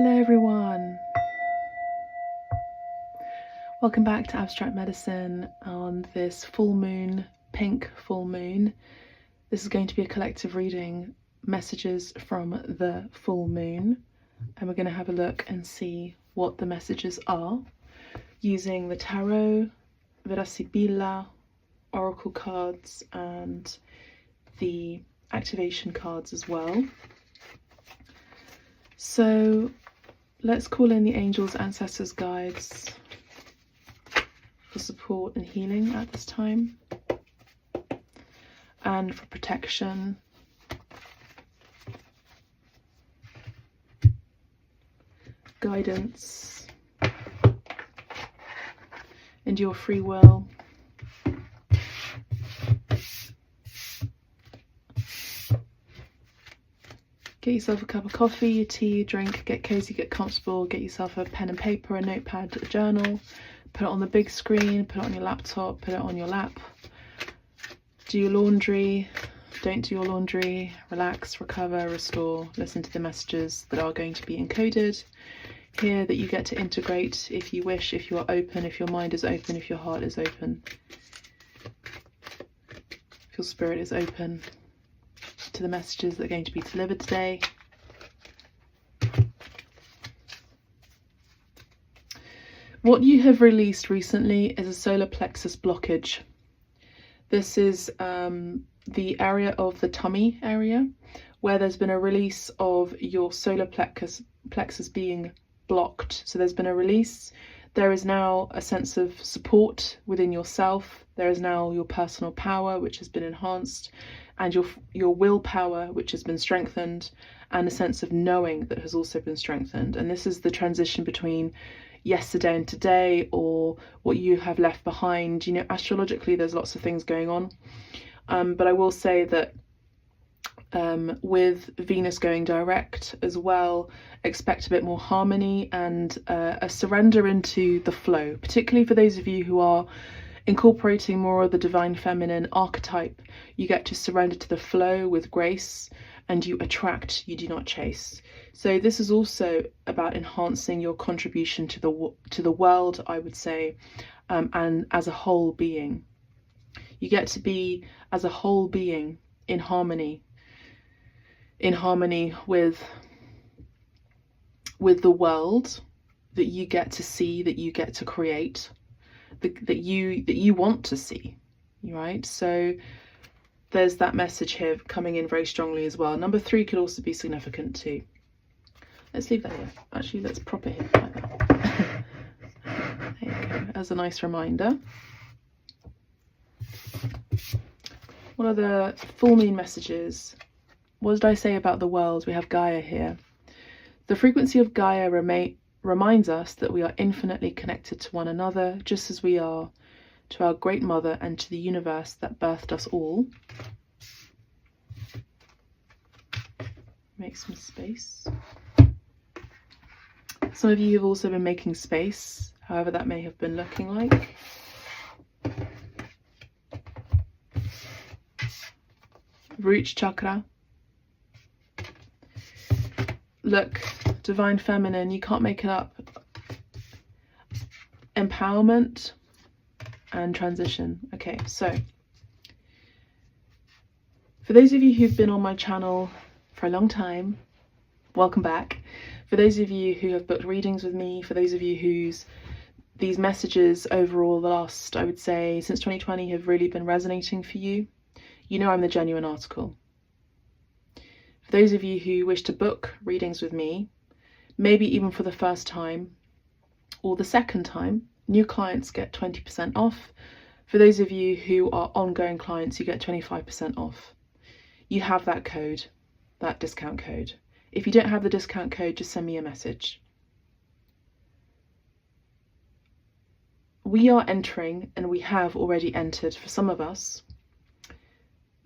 Hello everyone, welcome back to Abstract Medicine on this full moon, pink full moon. This is going to be a collective reading, messages from the full moon, and we're going to have a look and see what the messages are using the tarot, Vera Sibilla, oracle cards and the activation cards as well. So let's call in the angels, ancestors, guides for support and healing at this time, and for protection, guidance, and your free will. Get yourself a cup of coffee, your tea, your drink, get cozy, get comfortable, get yourself a pen and paper, a notepad, a journal, put it on the big screen, put it on your laptop, put it on your lap. Do your laundry, don't do your laundry, relax, recover, restore, listen to the messages that are going to be encoded here that you get to integrate if you wish, if you are open, if your mind is open, if your heart is open, if your spirit is open to the messages that are going to be delivered today. What you have released recently is a solar plexus blockage. This is the area of the tummy area where there's been a release of your solar plexus being blocked. So there's been a release. There is now a sense of support within yourself. There is now your personal power, which has been enhanced, and your willpower, which has been strengthened, and a sense of knowing that has also been strengthened. And this is the transition between yesterday and today, or what you have left behind. You know, astrologically, there's lots of things going on. But I will say that with Venus going direct as well, expect a bit more harmony and a surrender into the flow, particularly for those of you who are incorporating more of the divine feminine archetype. You get to surrender to the flow with grace, and you attract, you do not chase. So this is also about enhancing your contribution to the world, I would say, and as a whole being. You get to be as a whole being in harmony with the world that you get to see, that you get to create, that you want to see, right? So there's that message here coming in very strongly as well. Number 3 could also be significant too. Let's leave that here. Actually, let's prop it here like that. There you go, as a nice reminder. What are the full moon messages? What did I say about the world? We have Gaia here. The frequency of Gaia reminds us that we are infinitely connected to one another, just as we are to our great mother and to the universe that birthed us all. Make some space. Some of you have also been making space, however that may have been looking like. Root chakra. Look, divine feminine, you can't make it up. Empowerment and transition. Okay, so for those of you who've been on my channel for a long time, welcome back. For those of you who have booked readings with me, for those of you these messages overall the last, I would say, since 2020 have really been resonating for you, you know I'm the genuine article. For those of you who wish to book readings with me, maybe even for the first time or the second time, new clients get 20% off. For those of you who are ongoing clients, you get 25% off. You have that code, that discount code. If you don't have the discount code, just send me a message. We are entering, and we have already entered for some of us,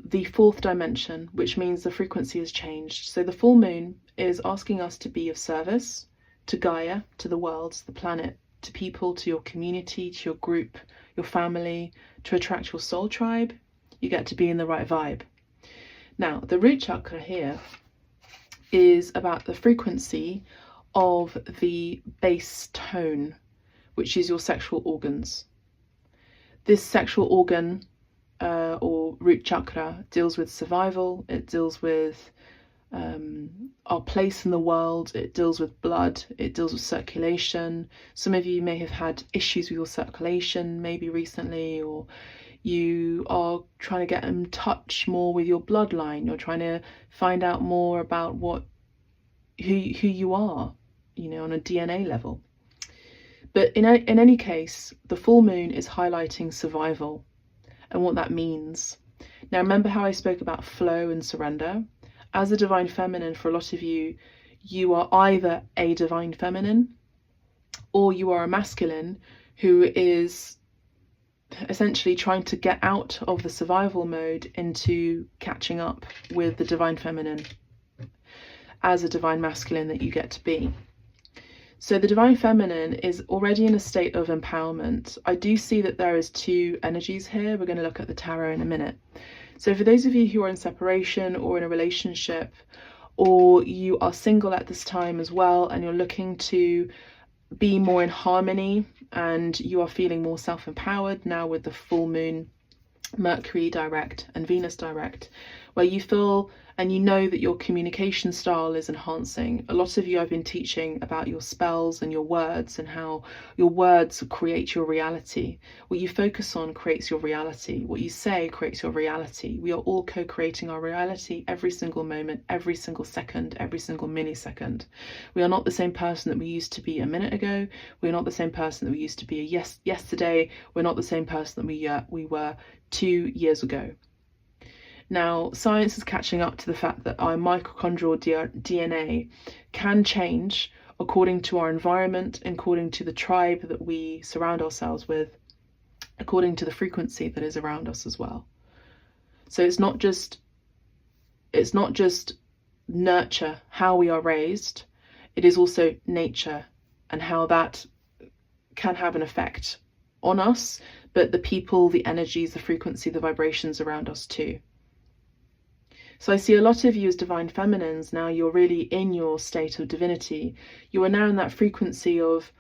the 4th dimension, which means the frequency has changed. So the full moon is asking us to be of service to Gaia, to the world, to the planet, to people, to your community, to your group, your family, to attract your soul tribe. You get to be in the right vibe. Now, the root chakra here is about the frequency of the base tone, which is your sexual organs. This sexual organ or root chakra deals with survival, it deals with our place in the world, it deals with blood, it deals with circulation. Some of you may have had issues with your circulation maybe recently, or you are trying to get in touch more with your bloodline. You're trying to find out more about who you are, you know, on a DNA level. But in any case, the full moon is highlighting survival and what that means. Now, remember how I spoke about flow and surrender? As a divine feminine, for a lot of you, you are either a divine feminine or you are a masculine who is essentially trying to get out of the survival mode into catching up with the divine feminine as a divine masculine that you get to be. So the divine feminine is already in a state of empowerment. I do see that there is two energies here. We're going to look at the tarot in a minute. So for those of you who are in separation or in a relationship, or you are single at this time as well, and you're looking to be more in harmony and you are feeling more self-empowered now with the full moon, Mercury direct and Venus direct, where you feel and you know that your communication style is enhancing. A lot of you, I've been teaching about your spells and your words and how your words create your reality. What you focus on creates your reality. What you say creates your reality. We are all co-creating our reality every single moment, every single second, every single millisecond. We are not the same person that we used to be a minute ago. We're not the same person that we used to be yesterday. We're not the same person that we were 2 years ago. Now, science is catching up to the fact that our mitochondrial DNA can change according to our environment, according to the tribe that we surround ourselves with, according to the frequency that is around us as well. So it's not just nurture, how we are raised, it is also nature and how that can have an effect on us, but the people, the energies, the frequency, the vibrations around us too. So I see a lot of you as divine feminines now. You're really in your state of divinity. You are now in that frequency of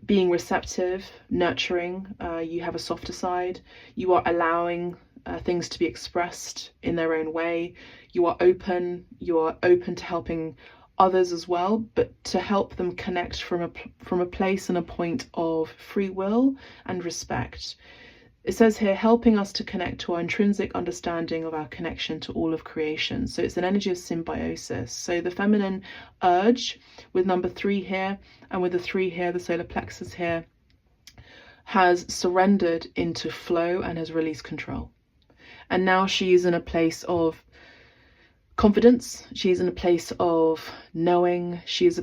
being receptive, nurturing. You have a softer side. You are allowing things to be expressed in their own way. You are open. You are open to helping others as well, but to help them connect from a place and a point of free will and respect. It says here, helping us to connect to our intrinsic understanding of our connection to all of creation. So it's an energy of symbiosis. So the feminine urge with number 3 here, and with the 3 here, the solar plexus here, has surrendered into flow and has released control. And now she is in a place of confidence. She is in a place of knowing. She is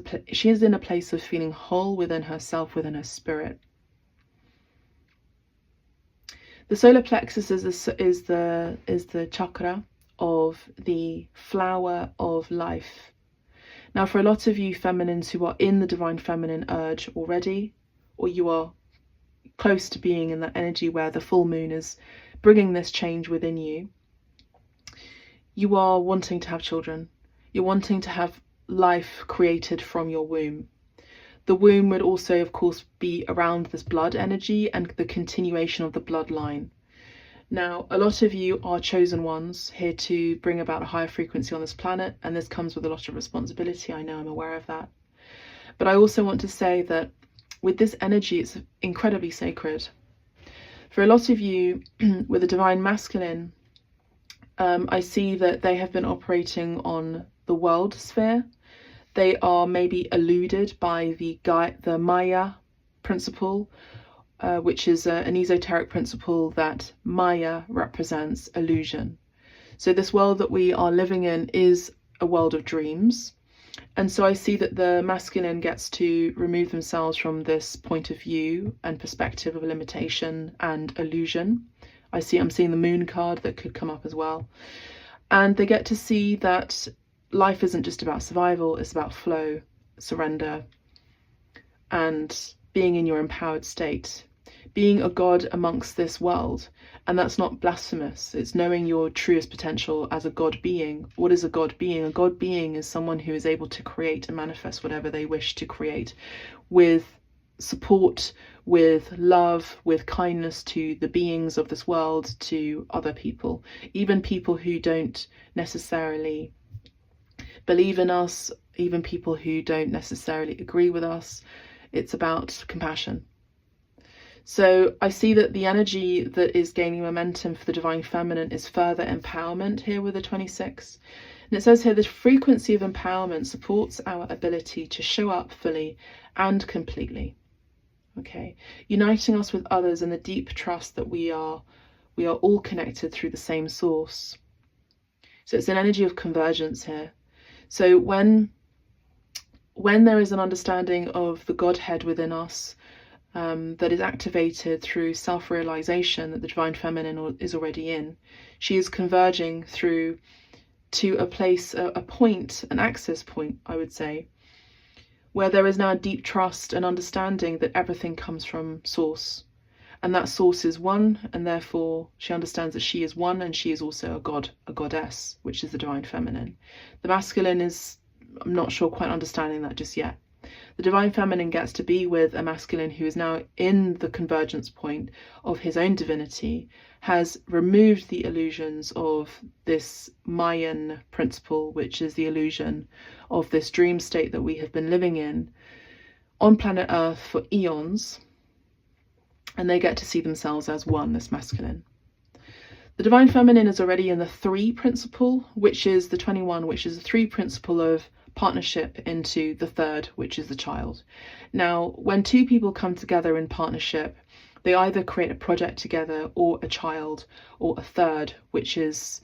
in a place of feeling whole within herself, within her spirit. The solar plexus is the chakra of the flower of life. Now, for a lot of you feminines who are in the divine feminine urge already, or you are close to being in that energy where the full moon is bringing this change within you, you are wanting to have children. You're wanting to have life created from your womb. The womb would also, of course, be around this blood energy and the continuation of the bloodline. Now, a lot of you are chosen ones here to bring about a higher frequency on this planet, and this comes with a lot of responsibility. I know, I'm aware of that. But I also want to say that with this energy, it's incredibly sacred. For a lot of you with a divine masculine, I see that they have been operating on the world sphere. They are maybe eluded by the Maya principle, which is an esoteric principle that Maya represents illusion. So this world that we are living in is a world of dreams. And so I see that the masculine gets to remove themselves from this point of view and perspective of limitation and illusion. I'm seeing the moon card that could come up as well. And they get to see that life isn't just about survival, it's about flow, surrender, and being in your empowered state. being a god amongst this world. And that's not blasphemous. It's knowing your truest potential as a god being. What is a god being? A god being is someone who is able to create and manifest whatever they wish to create with support, with love, with kindness to the beings of this world, to other people, even people who don't necessarily believe in us, even people who don't necessarily agree with us. It's about compassion. So I see that the energy that is gaining momentum for the divine feminine is further empowerment here with the 26. And it says here, the frequency of empowerment supports our ability to show up fully and completely. Okay, uniting us with others in the deep trust that we are all connected through the same source. So it's an energy of convergence here. So when there is an understanding of the Godhead within us, that is activated through self-realization that the divine feminine is already in, she is converging through to a place, a point, an access point, I would say, where there is now deep trust and understanding that everything comes from source, and that source is one, and therefore she understands that she is one, and she is also a god, a goddess, which is the divine feminine. The masculine is, I'm not sure quite understanding that just yet. The divine feminine gets to be with a masculine who is now in the convergence point of his own divinity, has removed the illusions of this Mayan principle, which is the illusion of this dream state that we have been living in on planet Earth for eons, and they get to see themselves as one, this masculine. The divine feminine is already in the 3 principle, which is the 21, which is the 3 principle of partnership, into the 3rd, which is the child. Now, when 2 people come together in partnership, they either create a project together or a child, or a 3rd, which is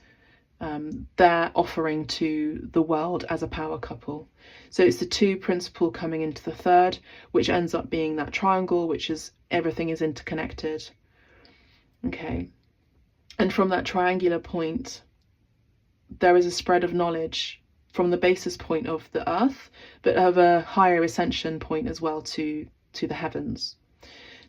their offering to the world as a power couple. So it's the 2 principle coming into the 3rd, which ends up being that triangle, which is everything is interconnected. Okay. And from that triangular point, there is a spread of knowledge from the basis point of the earth, but of a higher ascension point as well to the heavens.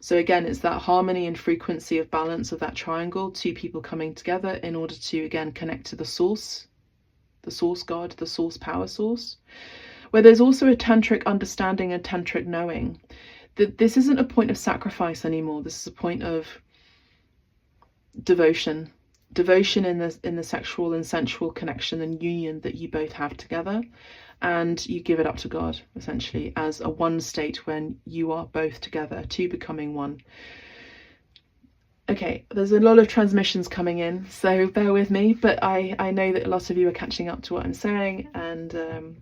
So again, it's that harmony and frequency of balance of that triangle, 2 people coming together in order to, again, connect to the source God, the source power source, where there's also a tantric understanding and tantric knowing that this isn't a point of sacrifice anymore. This is a point of devotion in the sexual and sensual connection and union that you both have together, and you give it up to God, essentially, as a one state when you are both together, 2 becoming one. Okay, there's a lot of transmissions coming in, so bear with me, but I know that a lot of you are catching up to what I'm saying, and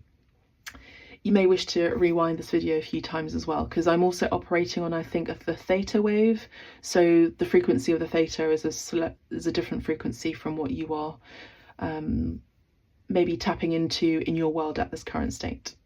you may wish to rewind this video a few times as well, because I'm also operating on, I think, the theta wave. So the frequency of the theta is a different frequency from what you are maybe tapping into in your world at this current state.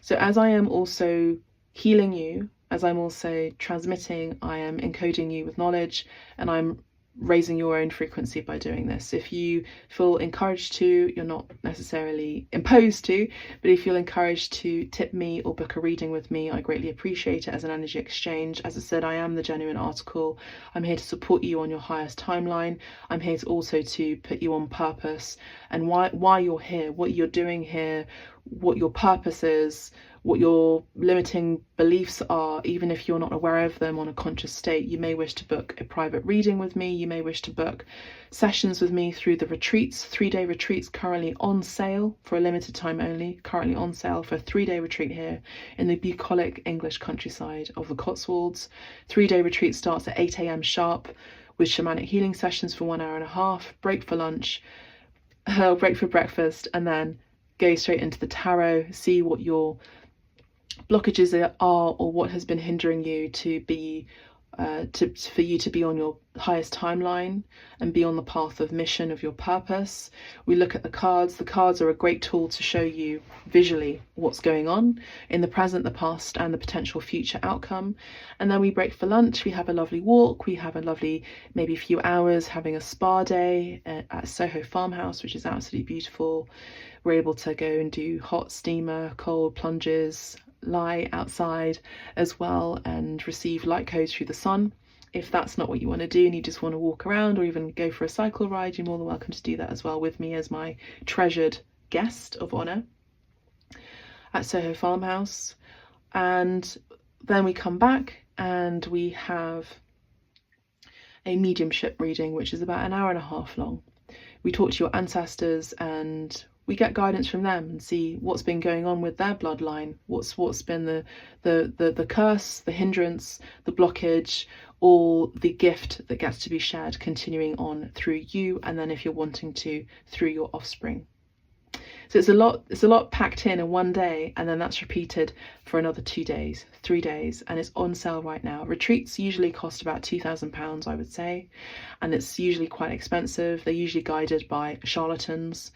So as I am also healing you, as I'm also transmitting, I am encoding you with knowledge, and I'm raising your own frequency by doing this. If you feel encouraged to, you're not necessarily imposed to, but if you're encouraged to tip me or book a reading with me, I greatly appreciate it as an energy exchange. As I said, I am the genuine article. I'm here to support you on your highest timeline. I'm here to also to put you on purpose, and why you're here, what you're doing here, what your purpose is, what your limiting beliefs are. Even if you're not aware of them on a conscious state, you may wish to book a private reading with me. You may wish to book sessions with me through the retreats, 3-day retreats currently on sale for a limited time only, currently on sale for a 3-day retreat here in the bucolic English countryside of the Cotswolds. 3-day retreat starts at 8 AM sharp with shamanic healing sessions for 1 hour and a half, break for lunch, break for breakfast, and then go straight into the tarot, see what your blockages are, or what has been hindering you to be for you to be on your highest timeline and be on the path of mission, of your purpose. We look at the cards. The cards are a great tool to show you visually what's going on in the present, the past, and the potential future outcome. And then we break for lunch. We have a lovely walk. We have a lovely, maybe a few hours, having a spa day at Soho Farmhouse, which is absolutely beautiful. We're able to go and do hot steamer, cold plunges, lie outside as well and receive light codes through the sun. If that's not what you want to do and you just want to walk around or even go for a cycle ride, you're more than welcome to do that as well with me as my treasured guest of honour at Soho Farmhouse. And then we come back and we have a mediumship reading, which is about an hour and a half long. We talk to your ancestors and we get guidance from them and see what's been going on with their bloodline, what's been the curse, the hindrance, the blockage, or the gift that gets to be shared continuing on through you, and then if you're wanting to, through your offspring. So it's a lot packed in one day, and then that's repeated for another 2 days, 3 days, and it's on sale right now. Retreats usually cost about £2,000, I would say, and it's usually quite expensive. They're usually guided by charlatans,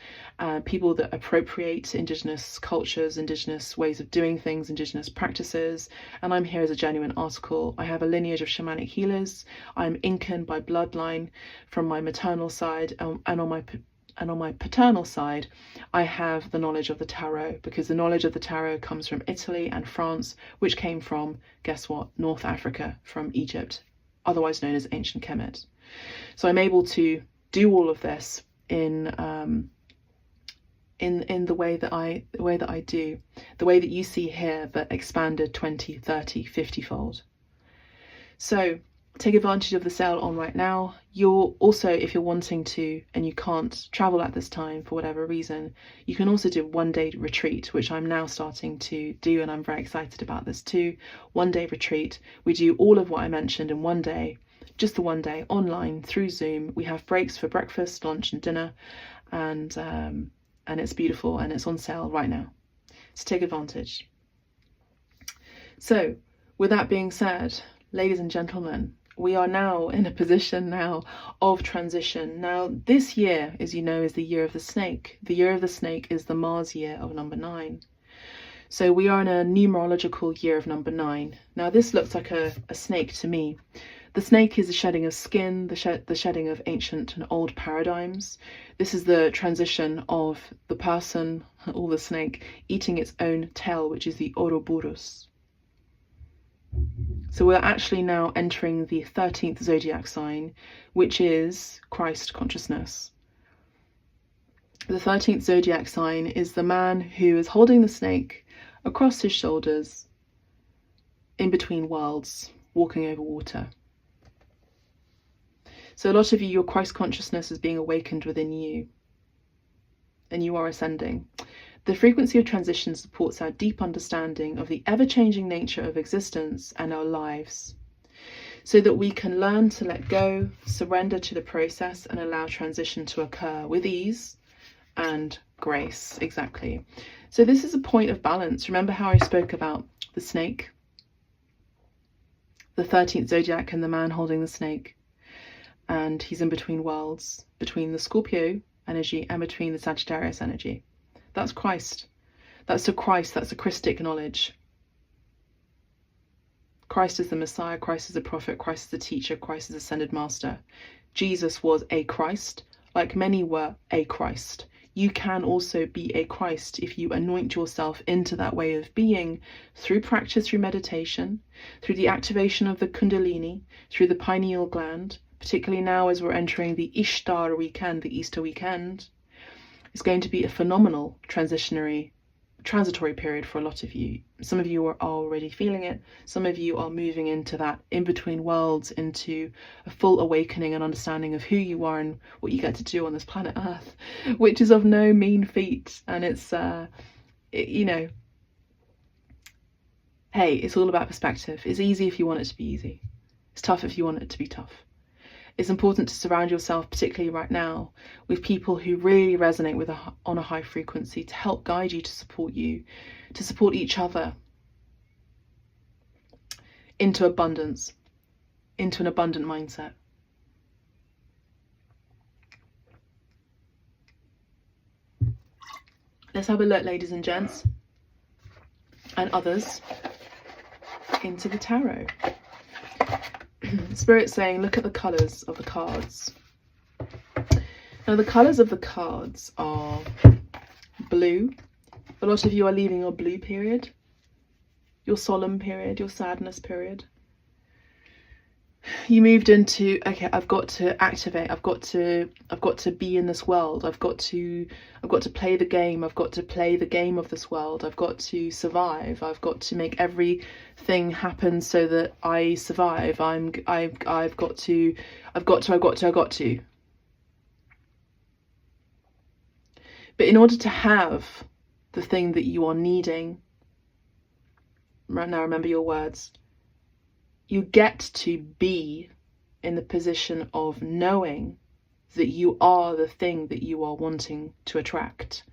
people that appropriate Indigenous cultures, Indigenous ways of doing things, Indigenous practices, and I'm here as a genuine article. I have a lineage of shamanic healers. I'm Incan by bloodline from my maternal side, and on my paternal side, I have the knowledge of the tarot, because the knowledge of the tarot comes from Italy and France, which came from, guess what, North Africa, from Egypt, otherwise known as ancient Kemet. So I'm able to do all of this in the way that I do, the way that you see here, but expanded 20, 30, 50-fold. So take advantage of the sale on right now. You're also, if you're wanting to and you can't travel at this time for whatever reason, you can also do a 1-day retreat, which I'm now starting to do, and I'm very excited about this too. 1-day retreat. We do all of what I mentioned in 1 day, just the 1 day, online through Zoom. We have breaks for breakfast, lunch and dinner, and it's beautiful, and it's on sale right now. So take advantage. So with that being said, ladies and gentlemen, we are now in a position now of transition. Now, this year, as you know, is the year of the snake. The year of the snake is the Mars year of number 9. So we are in a numerological year of number 9. Now, this looks like a snake to me. The snake is the shedding of skin, the shedding of ancient and old paradigms. This is the transition of the person, or the snake, eating its own tail, which is the Ouroboros. So we're actually now entering the 13th zodiac sign, which is Christ consciousness. The 13th zodiac sign is the man who is holding the snake across his shoulders, in between worlds, walking over water. So a lot of you, your Christ consciousness is being awakened within you, and you are ascending. The frequency of transition supports our deep understanding of the ever-changing nature of existence and our lives, so that we can learn to let go, surrender to the process, and allow transition to occur with ease and grace. Exactly. So this is a point of balance. Remember how I spoke about the snake, the 13th zodiac, and the man holding the snake, and he's in between worlds, between the Scorpio energy and between the Sagittarius energy. That's Christ. That's the Christ. That's the Christic knowledge. Christ is the Messiah. Christ is the prophet. Christ is the teacher. Christ is the ascended master. Jesus was a Christ, like many were a Christ. You can also be a Christ if you anoint yourself into that way of being through practice, through meditation, through the activation of the Kundalini, through the pineal gland, particularly now as we're entering the Ishtar weekend, the Easter weekend. It's going to be a phenomenal transitory period for a lot of you. Some of you are already feeling it. Some of you are moving into that in-between worlds, into a full awakening and understanding of who you are and what you get to do on this planet Earth, which is of no mean feat. And it's, you know, hey, it's all about perspective. It's easy if you want it to be easy. It's tough if you want it to be tough. It's important to surround yourself, particularly right now, with people who really resonate with on a high frequency, to help guide you, to support each other into abundance, into an abundant mindset. Let's have a look, ladies and gents, and others, into the tarot. Spirit's saying, look at the colours of the cards. Now, the colours of the cards are blue. A lot of you are leaving your blue period. your solemn period, your sadness period. You moved into, okay, I've got to activate, I've got to be in this world, I've got to play the game, I've got to play the game of this world, I've got to survive, I've got to make everything happen so that I survive, I've got to. But in order to have the thing that you are needing, right now remember your words, you get to be in the position of knowing that you are the thing that you are wanting to attract.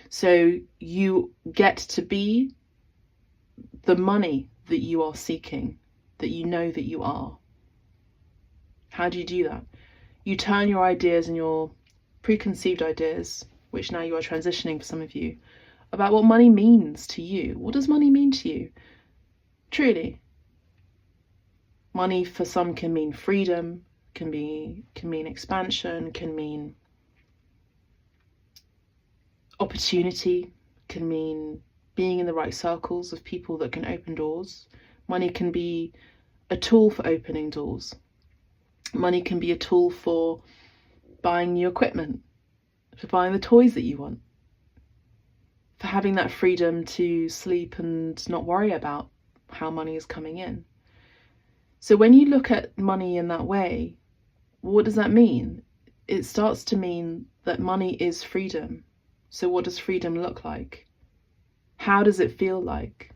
So you get to be the money that you are seeking, that you know that you are. How do you do that? You turn your ideas and your preconceived ideas, which now you are transitioning for some of you, about what money means to you. What does money mean to you? Truly. Money for some can mean freedom, can mean expansion, can mean opportunity, can mean being in the right circles of people that can open doors. Money can be a tool for opening doors. Money can be a tool for buying new equipment, for buying the toys that you want, for having that freedom to sleep and not worry about how money is coming in. So when you look at money in that way, what does that mean? It starts to mean that money is freedom. So what does freedom look like? How does it feel like?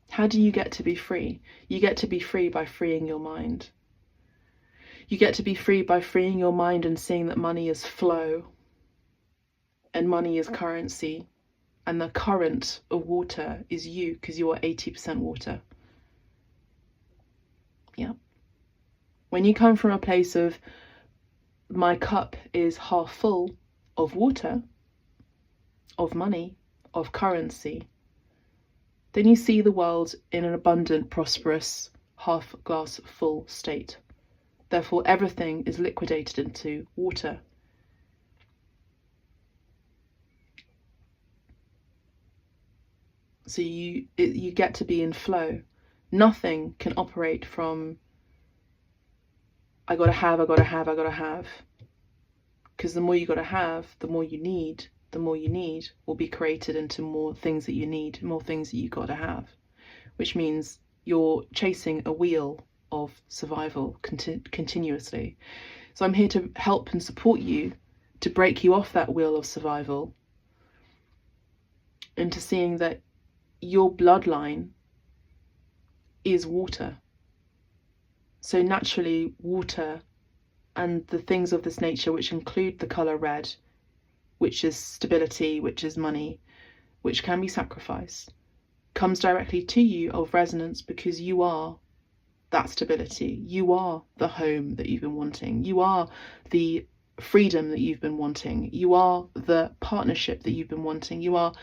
How do you get to be free? You get to be free by freeing your mind. You get to be free by freeing your mind and seeing that money is flow and money is currency. And the current of water is you, because you are 80% water. Yeah. When you come from a place of, my cup is half full of water, of money, of currency, then you see the world in an abundant, prosperous, half glass full state. Therefore, everything is liquidated into water. So you get to be in flow. Nothing can operate from, I gotta have. Because the more you gotta have, the more you need will be created into more things that you need, more things that you gotta have. Which means you're chasing a wheel of survival continuously. So I'm here to help and support you to break you off that wheel of survival into seeing that your bloodline is water. So naturally, water and the things of this nature, which include the colour red, which is stability, which is money, which can be sacrifice, comes directly to you of resonance because you are that stability. You are the home that you've been wanting. You are the freedom that you've been wanting. You are the partnership that you've been wanting. You are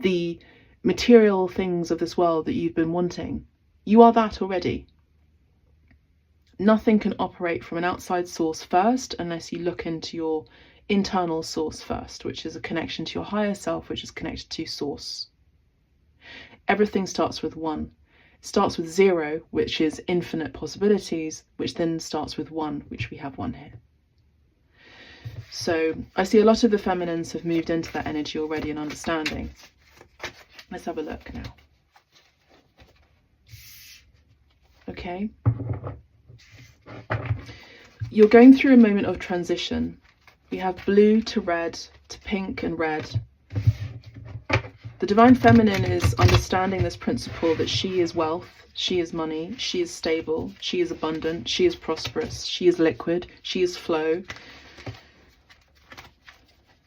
the material things of this world that you've been wanting. You are that already. Nothing can operate from an outside source first unless you look into your internal source first, which is a connection to your higher self, which is connected to source. Everything starts with one. It starts with zero, which is infinite possibilities, which then starts with one, which we have one here. So I see a lot of the feminines have moved into that energy already and understanding. Let's have a look now. Okay. You're going through a moment of transition. We have blue to red to pink and red. The divine feminine is understanding this principle that she is wealth, she is money, she is stable, she is abundant, she is prosperous, she is liquid, she is flow,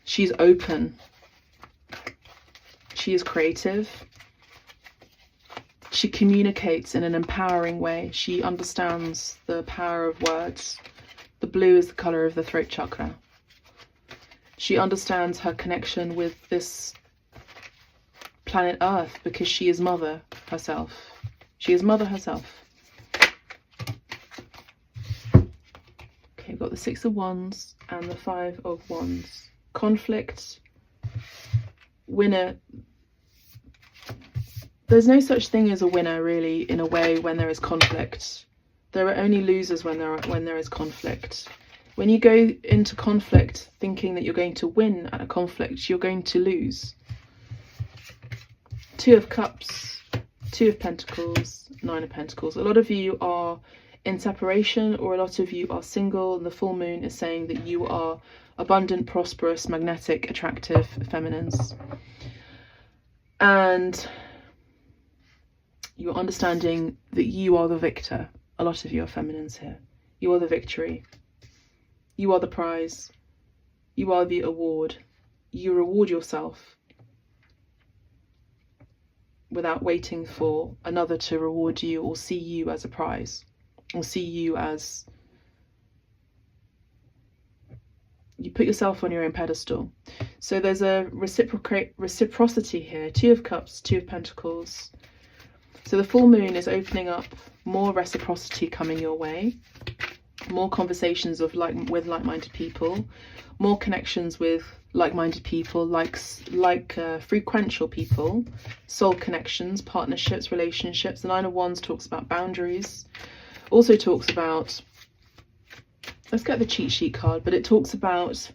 she is open, she is creative, she communicates in an empowering way, she understands the power of words. The blue is the colour of the throat chakra. She understands her connection with this planet Earth because she is mother herself. She is mother herself. Okay, we've got the 6 of Wands and the 5 of Wands. Conflict, winner, there's no such thing as a winner, really, in a way, when there is conflict. There are only losers when there is conflict. When you go into conflict thinking that you're going to win at a conflict, you're going to lose. Two of Cups, Two of Pentacles, Nine of Pentacles. A lot of you are in separation, or a lot of you are single, and the full moon is saying that you are abundant, prosperous, magnetic, attractive feminines. And you're understanding that you are the victor. A lot of you are feminines here. You are the victory. You are the prize. You are the award. You reward yourself without waiting for another to reward you or see you as a prize, or see you as... You put yourself on your own pedestal. So there's a reciprocity here. Two of Cups, Two of Pentacles. So the full moon is opening up more reciprocity coming your way, more conversations of with like-minded people, more connections with like-minded people, like frequential people, soul connections, partnerships, relationships. The Nine of Wands talks about boundaries, also talks about, let's get the cheat sheet card, but it talks about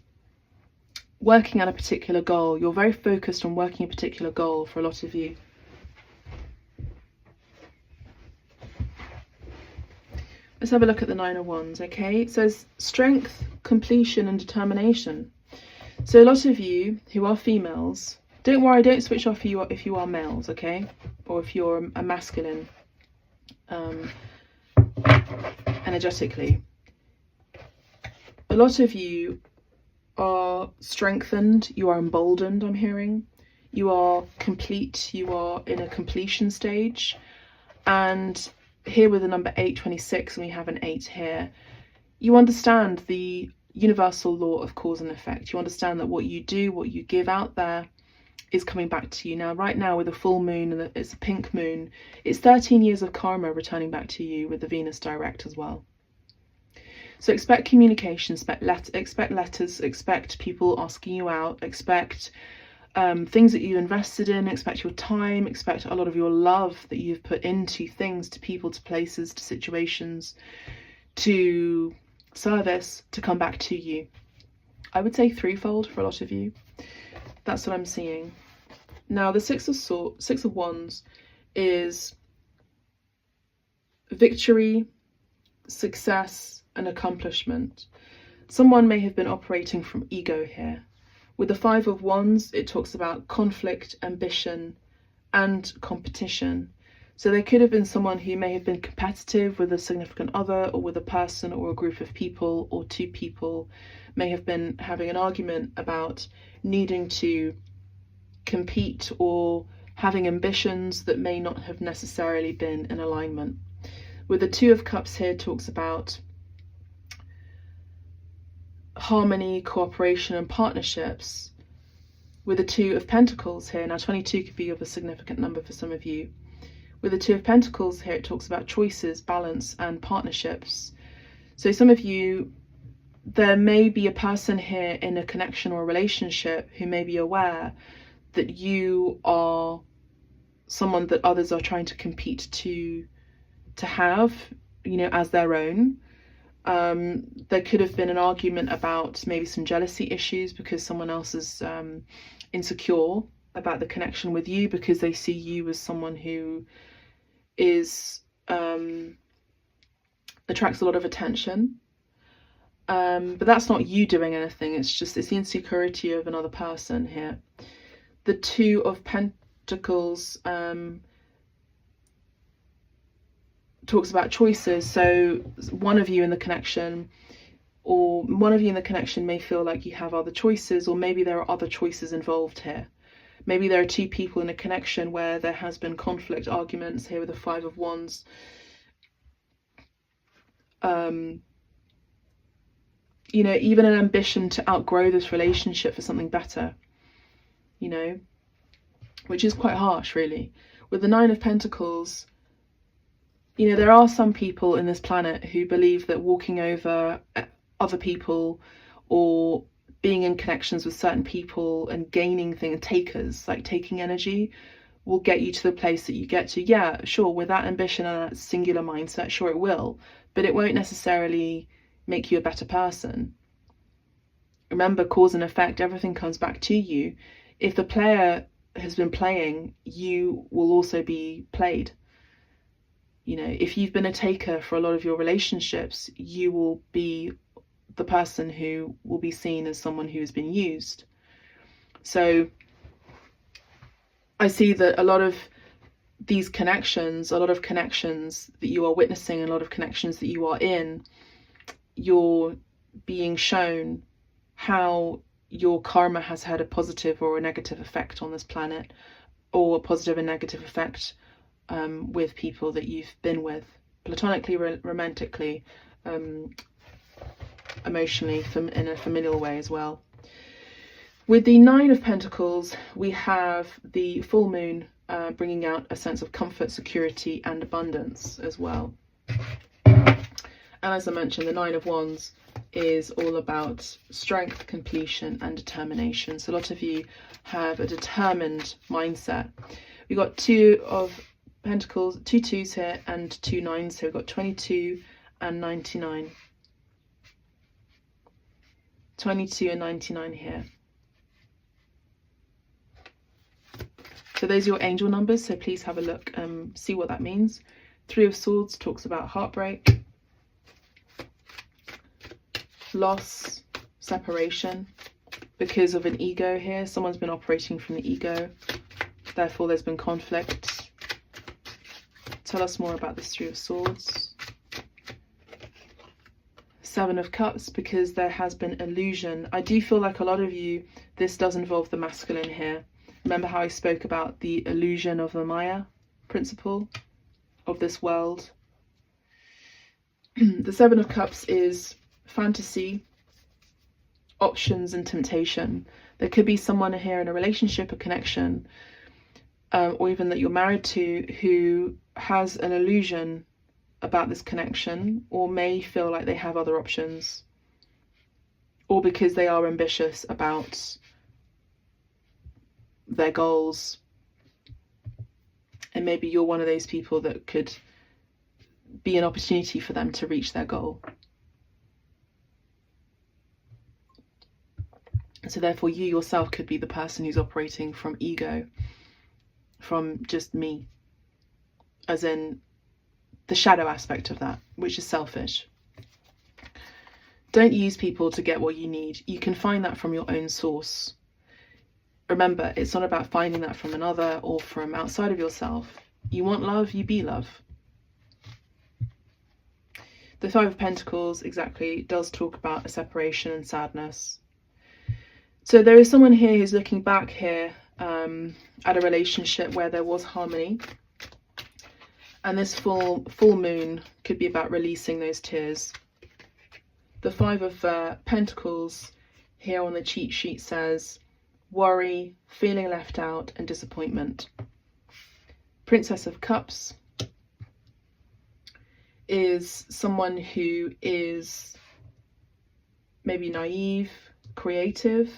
working at a particular goal. You're very focused on working a particular goal for a lot of you. Let's have a look at the Nine of Wands, okay? It says strength, completion, and determination. So a lot of you who are females, don't worry, don't switch off if you are males, okay? Or if you're a masculine, energetically. A lot of you are strengthened, you are emboldened, I'm hearing. You are complete, you are in a completion stage. And here with the number 826, and we have an 8 here, you understand the universal law of cause and effect. You understand that what you do, what you give out there, is coming back to you. Now, right now with the full moon, and it's a pink moon, it's 13 years of karma returning back to you with the Venus direct as well. So expect communication, expect letters, expect people asking you out, expect things that you invested in, expect your time, expect a lot of your love that you've put into things, to people, to places, to situations, to service, to come back to you. I would say threefold for a lot of you. That's what I'm seeing. Now the Six of Wands is victory, success, and accomplishment. Someone may have been operating from ego here. With the Five of Wands, it talks about conflict, ambition, and competition. So there could have been someone who may have been competitive with a significant other, or with a person, or a group of people, or two people may have been having an argument about needing to compete, or having ambitions that may not have necessarily been in alignment. With the Two of Cups here, it talks about harmony, cooperation, and partnerships. With the Two of Pentacles here, now 22 could be of a significant number for some of you. With the Two of Pentacles here, it talks about choices, balance, and partnerships. So some of you, there may be a person here in a connection or a relationship who may be aware that you are someone that others are trying to compete to have, you know, as their own. There could have been an argument about maybe some jealousy issues because someone else is insecure about the connection with you, because they see you as someone who is attracts a lot of attention. But that's not you doing anything, it's the insecurity of another person here. The Two of Pentacles talks about choices. So one of you in the connection, may feel like you have other choices, or maybe there are other choices involved here. Maybe there are two people in a connection where there has been conflict, arguments here with the Five of Wands. You know, even an ambition to outgrow this relationship for something better, you know, which is quite harsh, really. With the Nine of Pentacles, you know, there are some people in this planet who believe that walking over other people, or being in connections with certain people and gaining things, takers, like taking energy, will get you to the place that you get to. Yeah, sure, with that ambition and that singular mindset, sure it will, but it won't necessarily make you a better person. Remember, cause and effect, everything comes back to you. If the player has been playing, you will also be played. You know, if you've been a taker for a lot of your relationships, you will be the person who will be seen as someone who has been used. So I see that a lot of these connections, a lot of connections that you are witnessing, a lot of connections that you are in, you're being shown how your karma has had a positive or a negative effect on this planet, or a positive and negative effect with people that you've been with, platonically, romantically, emotionally, in a familial way as well. With the Nine of Pentacles, we have the full moon bringing out a sense of comfort, security, and abundance as well. And as I mentioned, the Nine of Wands is all about strength, completion, and determination. So a lot of you have a determined mindset. We've got Two of Pentacles, 2 2s here, and 2 9s. So we've got 22 and 99. 22 and 99 here. So those are your angel numbers, so please have a look, see what that means. 3 of Swords talks about heartbreak, loss, separation, because of an ego here. Someone's been operating from the ego, therefore there's been conflict. Tell us more about this 3 of Swords. 7 of Cups, because there has been illusion. I do feel like a lot of you, this does involve the masculine here. Remember how I spoke about the illusion of the Maya principle of this world? The 7 of Cups is fantasy, options, and temptation. There could be someone here in a relationship, a connection, or even that you're married to, who has an illusion about this connection, or may feel like they have other options, or because they are ambitious about their goals, and maybe you're one of those people that could be an opportunity for them to reach their goal. So therefore you yourself could be the person who's operating from ego, from just me, as in the shadow aspect of that, which is selfish. Don't use people to get what you need. You can find that from your own source. Remember, it's not about finding that from another or from outside of yourself. You want love, you be love. The 5 of Pentacles exactly does talk about a separation and sadness. So there is someone here who's looking back here at a relationship where there was harmony. And this full moon could be about releasing those tears. The 5 of Pentacles here on the cheat sheet says worry, feeling left out, and disappointment. Princess of Cups is someone who is maybe naive, creative,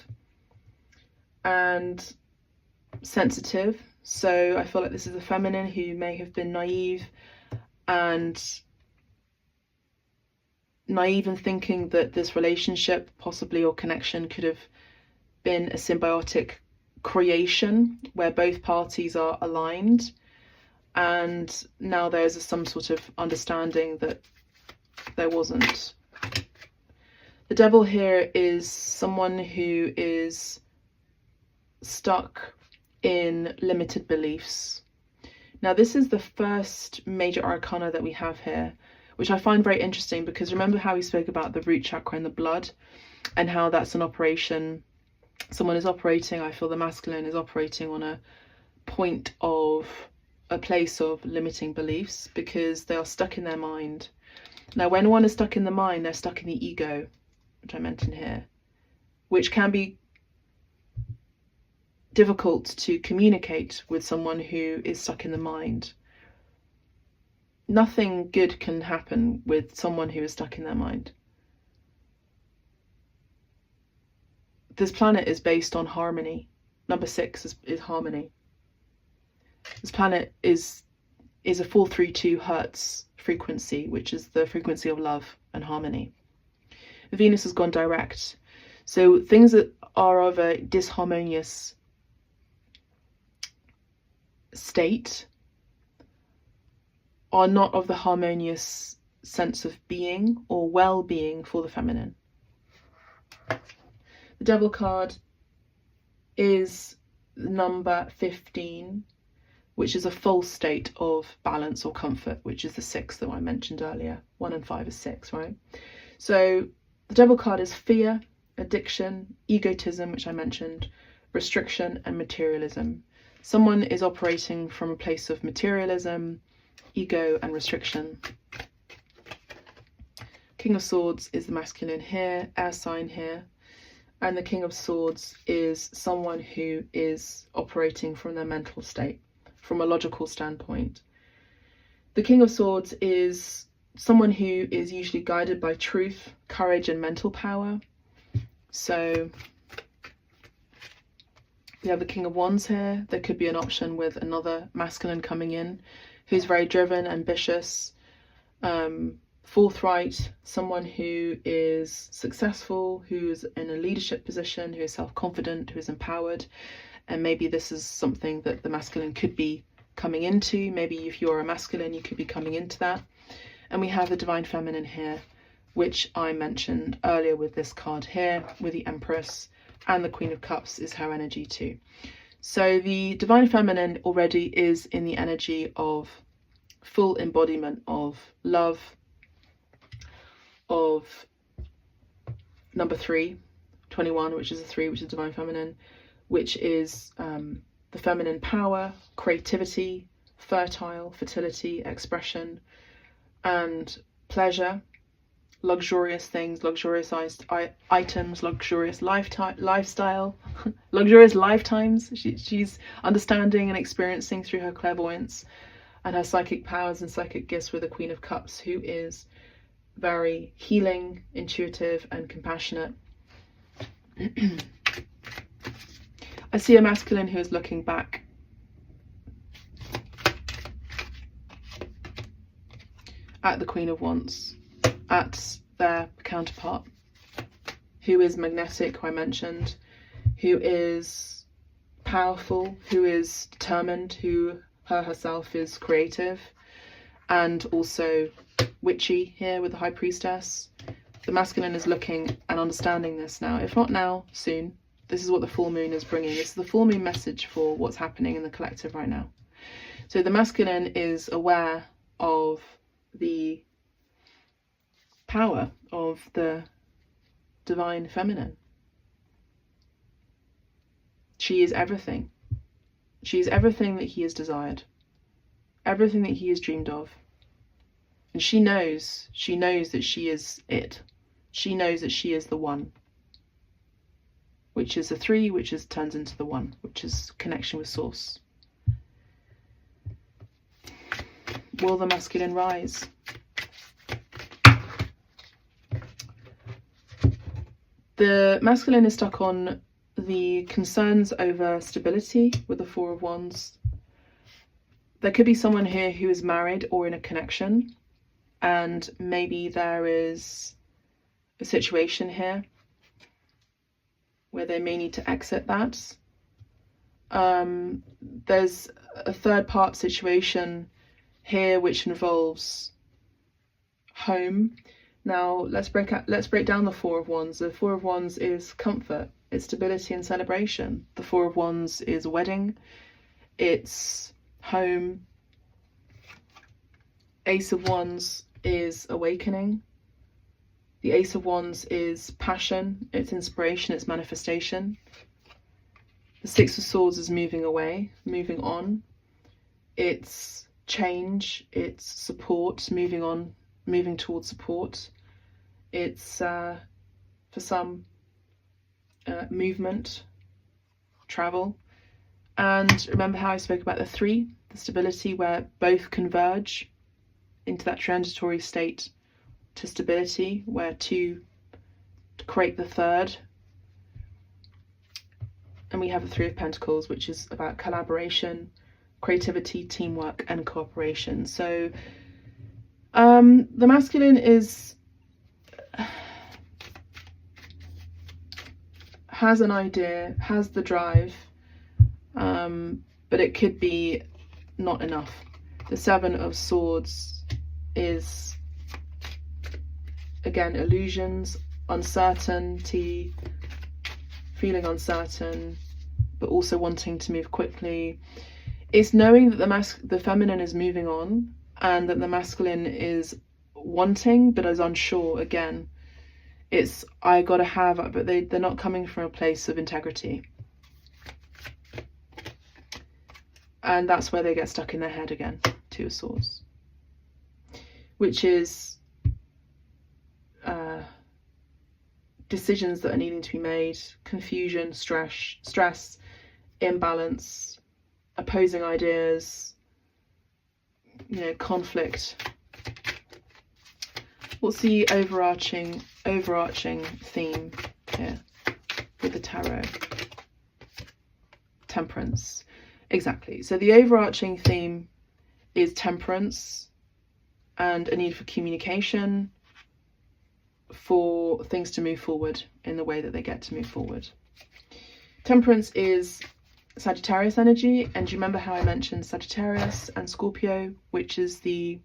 and sensitive. So I feel like this is a feminine who may have been naive in thinking that this relationship, possibly, or connection, could have been a symbiotic creation where both parties are aligned, and now there's some sort of understanding that there wasn't. The Devil here is someone who is stuck in limited beliefs. Now this is the first major arcana that we have here, which I find very interesting, because remember how we spoke about the root chakra and the blood, and how that's an operation. Someone is operating, I feel the masculine is operating on a point of a place of limiting beliefs, because they are stuck in their mind. Now when one is stuck in the mind, they're stuck in the ego, which I mentioned here, which can be difficult to communicate with someone who is stuck in the mind. Nothing good can happen with someone who is stuck in their mind. This planet is based on harmony. Number 6 is harmony. This planet is a 432 Hertz frequency, which is the frequency of love and harmony. Venus has gone direct. So things that are of a disharmonious state are not of the harmonious sense of being or well-being for the feminine. The Devil card is number 15, which is a false state of balance or comfort, which is the 6 that I mentioned earlier. 1 and 5 is 6, right? So the Devil card is fear, addiction, egotism, which I mentioned, restriction, and materialism. Someone is operating from a place of materialism, ego, and restriction. King of Swords is the masculine here, air sign here, and the King of Swords is someone who is operating from their mental state, from a logical standpoint. The King of Swords is someone who is usually guided by truth, courage, and mental power. So we have the King of Wands here. There could be an option with another masculine coming in who's very driven, ambitious, forthright, someone who is successful, who's in a leadership position, who is self-confident, who is empowered. And maybe this is something that the masculine could be coming into. Maybe if you're a masculine, you could be coming into that. And we have the Divine Feminine here, which I mentioned earlier with this card here, with the Empress, and the Queen of Cups is her energy too. So the Divine Feminine already is in the energy of full embodiment of love, of number 3, 21, which is a 3, which is Divine Feminine, which is the feminine power, creativity, fertility, expression, and pleasure, luxurious things, luxurious items, luxurious lifestyle, luxurious lifetimes. She's understanding and experiencing through her clairvoyance and her psychic powers and psychic gifts with the Queen of Cups, who is very healing, intuitive, and compassionate. I see a masculine who is looking back at the Queen of Wands, at their counterpart, who is magnetic, who I mentioned, who is powerful, who is determined, who herself is creative, and also witchy here with the High Priestess. The masculine is looking and understanding this now. If not now, soon. This is what the full moon is bringing. This is the full moon message for what's happening in the collective right now. So the masculine is aware of the power of the Divine Feminine. She is everything. She is everything that he has desired, everything that he has dreamed of. And she knows that she is it. She knows that she is the one, which is a 3, which turns into the 1, which is connection with source. Will the masculine rise? The masculine is stuck on the concerns over stability with the 4 of Wands. There could be someone here who is married or in a connection, and maybe there is a situation here where they may need to exit that. There's a third part situation here which involves home. Now let's break down the 4 of Wands. The 4 of Wands is comfort, it's stability and celebration. The 4 of Wands is wedding, it's home. Ace of Wands is awakening. The Ace of Wands is passion, it's inspiration, it's manifestation. The 6 of Swords is moving away, moving on. It's change, it's support, moving on, moving towards support. It's, for some, movement, travel. And remember how I spoke about the 3, the stability, where both converge into that transitory state to stability, where 2 to create the 3rd. And we have the 3 of Pentacles, which is about collaboration, creativity, teamwork, and cooperation. So the masculine has an idea, has the drive, but it could be not enough. The Seven of Swords is, again, illusions, uncertainty, feeling uncertain, but also wanting to move quickly. It's knowing that the feminine is moving on, and that the masculine is wanting but is unsure. Again, it's I gotta have, but they're not coming from a place of integrity, and that's where they get stuck in their head again. Two of Swords, which is decisions that are needing to be made, confusion, stress, imbalance, opposing ideas, conflict. What's the overarching theme here with the tarot? Temperance. Exactly. So the overarching theme is temperance and a need for communication, for things to move forward in the way that they get to move forward. Temperance is Sagittarius energy, and do you remember how I mentioned Sagittarius and Scorpio, which is the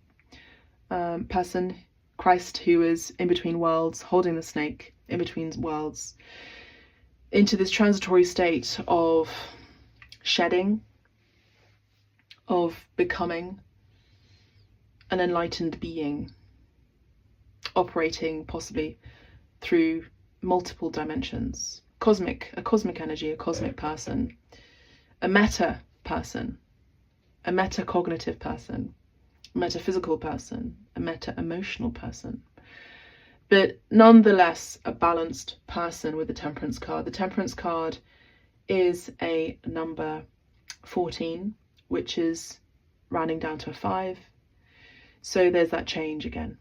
person, Christ, who is in between worlds, holding the snake in between worlds, into this transitory state of shedding, of becoming an enlightened being, operating possibly through multiple dimensions. A cosmic energy, a cosmic person, a meta person, a metacognitive person, a metaphysical person, a meta-emotional person, but nonetheless a balanced person with the Temperance card. The Temperance card is a number 14, which is rounding down to a 5. So there's that change again.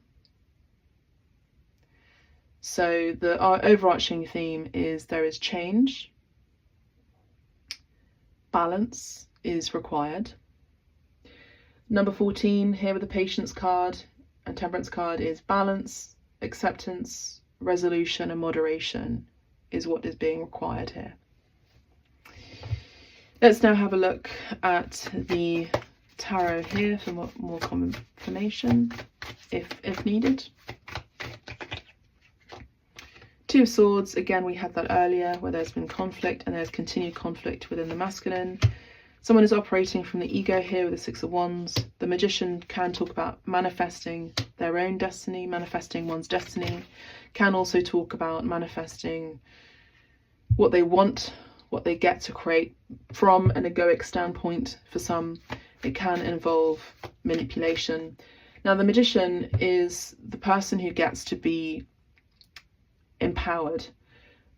So our overarching theme is there is change, balance is required. Number 14 here with the Patience card and Temperance card is balance, acceptance, resolution and moderation is what is being required here. Let's now have a look at the tarot here for more confirmation if needed. Two of Swords, again, we had that earlier, where there's been conflict and there's continued conflict within the masculine. Someone is operating from the ego here with the Six of Wands. The Magician can talk about manifesting their own destiny, manifesting one's destiny. Can also talk about manifesting what they want, what they get to create from an egoic standpoint. For some, it can involve manipulation. Now, the Magician is the person who gets to be empowered.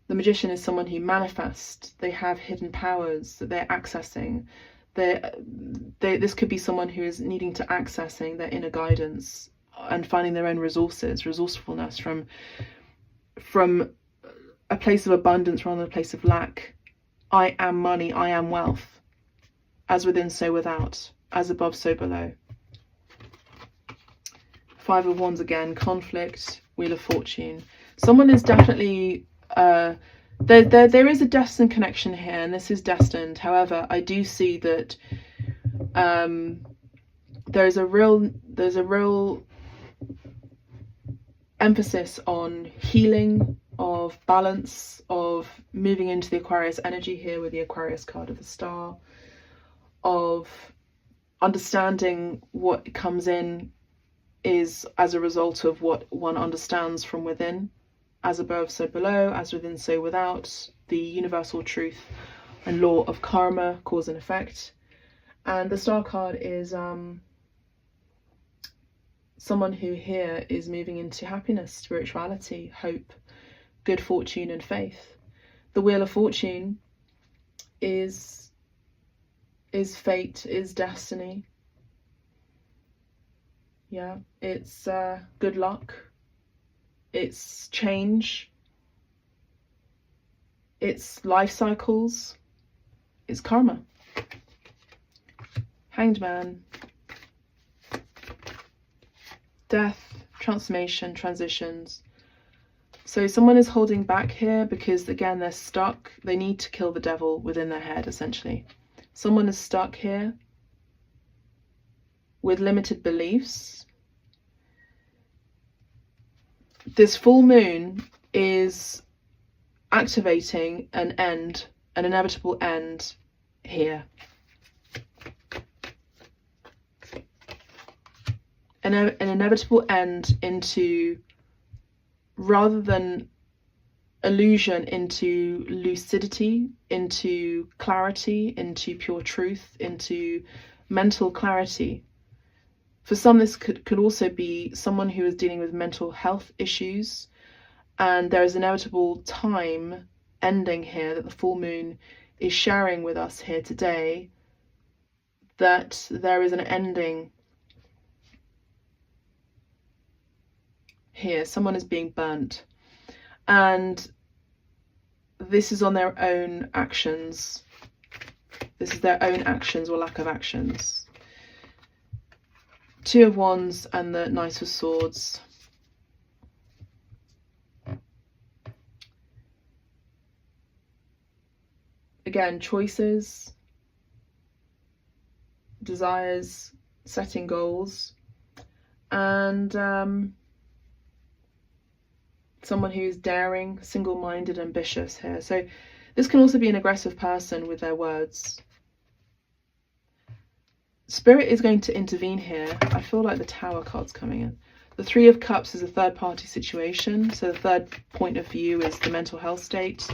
The Magician is someone who manifests. They have hidden powers that they're accessing. This could be someone who is needing to accessing their inner guidance and finding their own resourcefulness from a place of abundance rather than a place of lack. I am money, I am wealth. As within, so without. As above, so below. Five of Wands again, conflict, Wheel of Fortune. Someone is definitely there is a destined connection here, and this is destined. However, I do see that there's a real emphasis on healing, of balance, of moving into the Aquarius energy here with the Aquarius card of the Star, of understanding what comes in is as a result of what one understands from within. As above, so below, as within, so without, the universal truth and law of karma, cause and effect. And the Star card is someone who here is moving into happiness, spirituality, hope, good fortune and faith. The Wheel of Fortune is fate, is destiny. Yeah, it's good luck. It's change, it's life cycles, it's karma. Hanged Man, death, transformation, transitions. So someone is holding back here because, again, they're stuck. They need to kill the devil within their head, essentially. Someone is stuck here with limited beliefs. This full moon is activating an end, an inevitable end here. An inevitable end into, rather than illusion, into lucidity, into clarity, into pure truth, into mental clarity. For some, this could also be someone who is dealing with mental health issues, and there is an inevitable time ending here that the full moon is sharing with us here today, that there is an ending here. Someone is being burnt, and this is on their own actions. This is their own actions or lack of actions. Two of Wands and the Knight of Swords. Again, choices, desires, setting goals, and someone who's daring, single-minded, ambitious here. So this can also be an aggressive person with their words. Spirit is going to intervene here. I feel like the Tower card's coming in. The Three of Cups is a third-party situation. So the third point of view is the mental health state,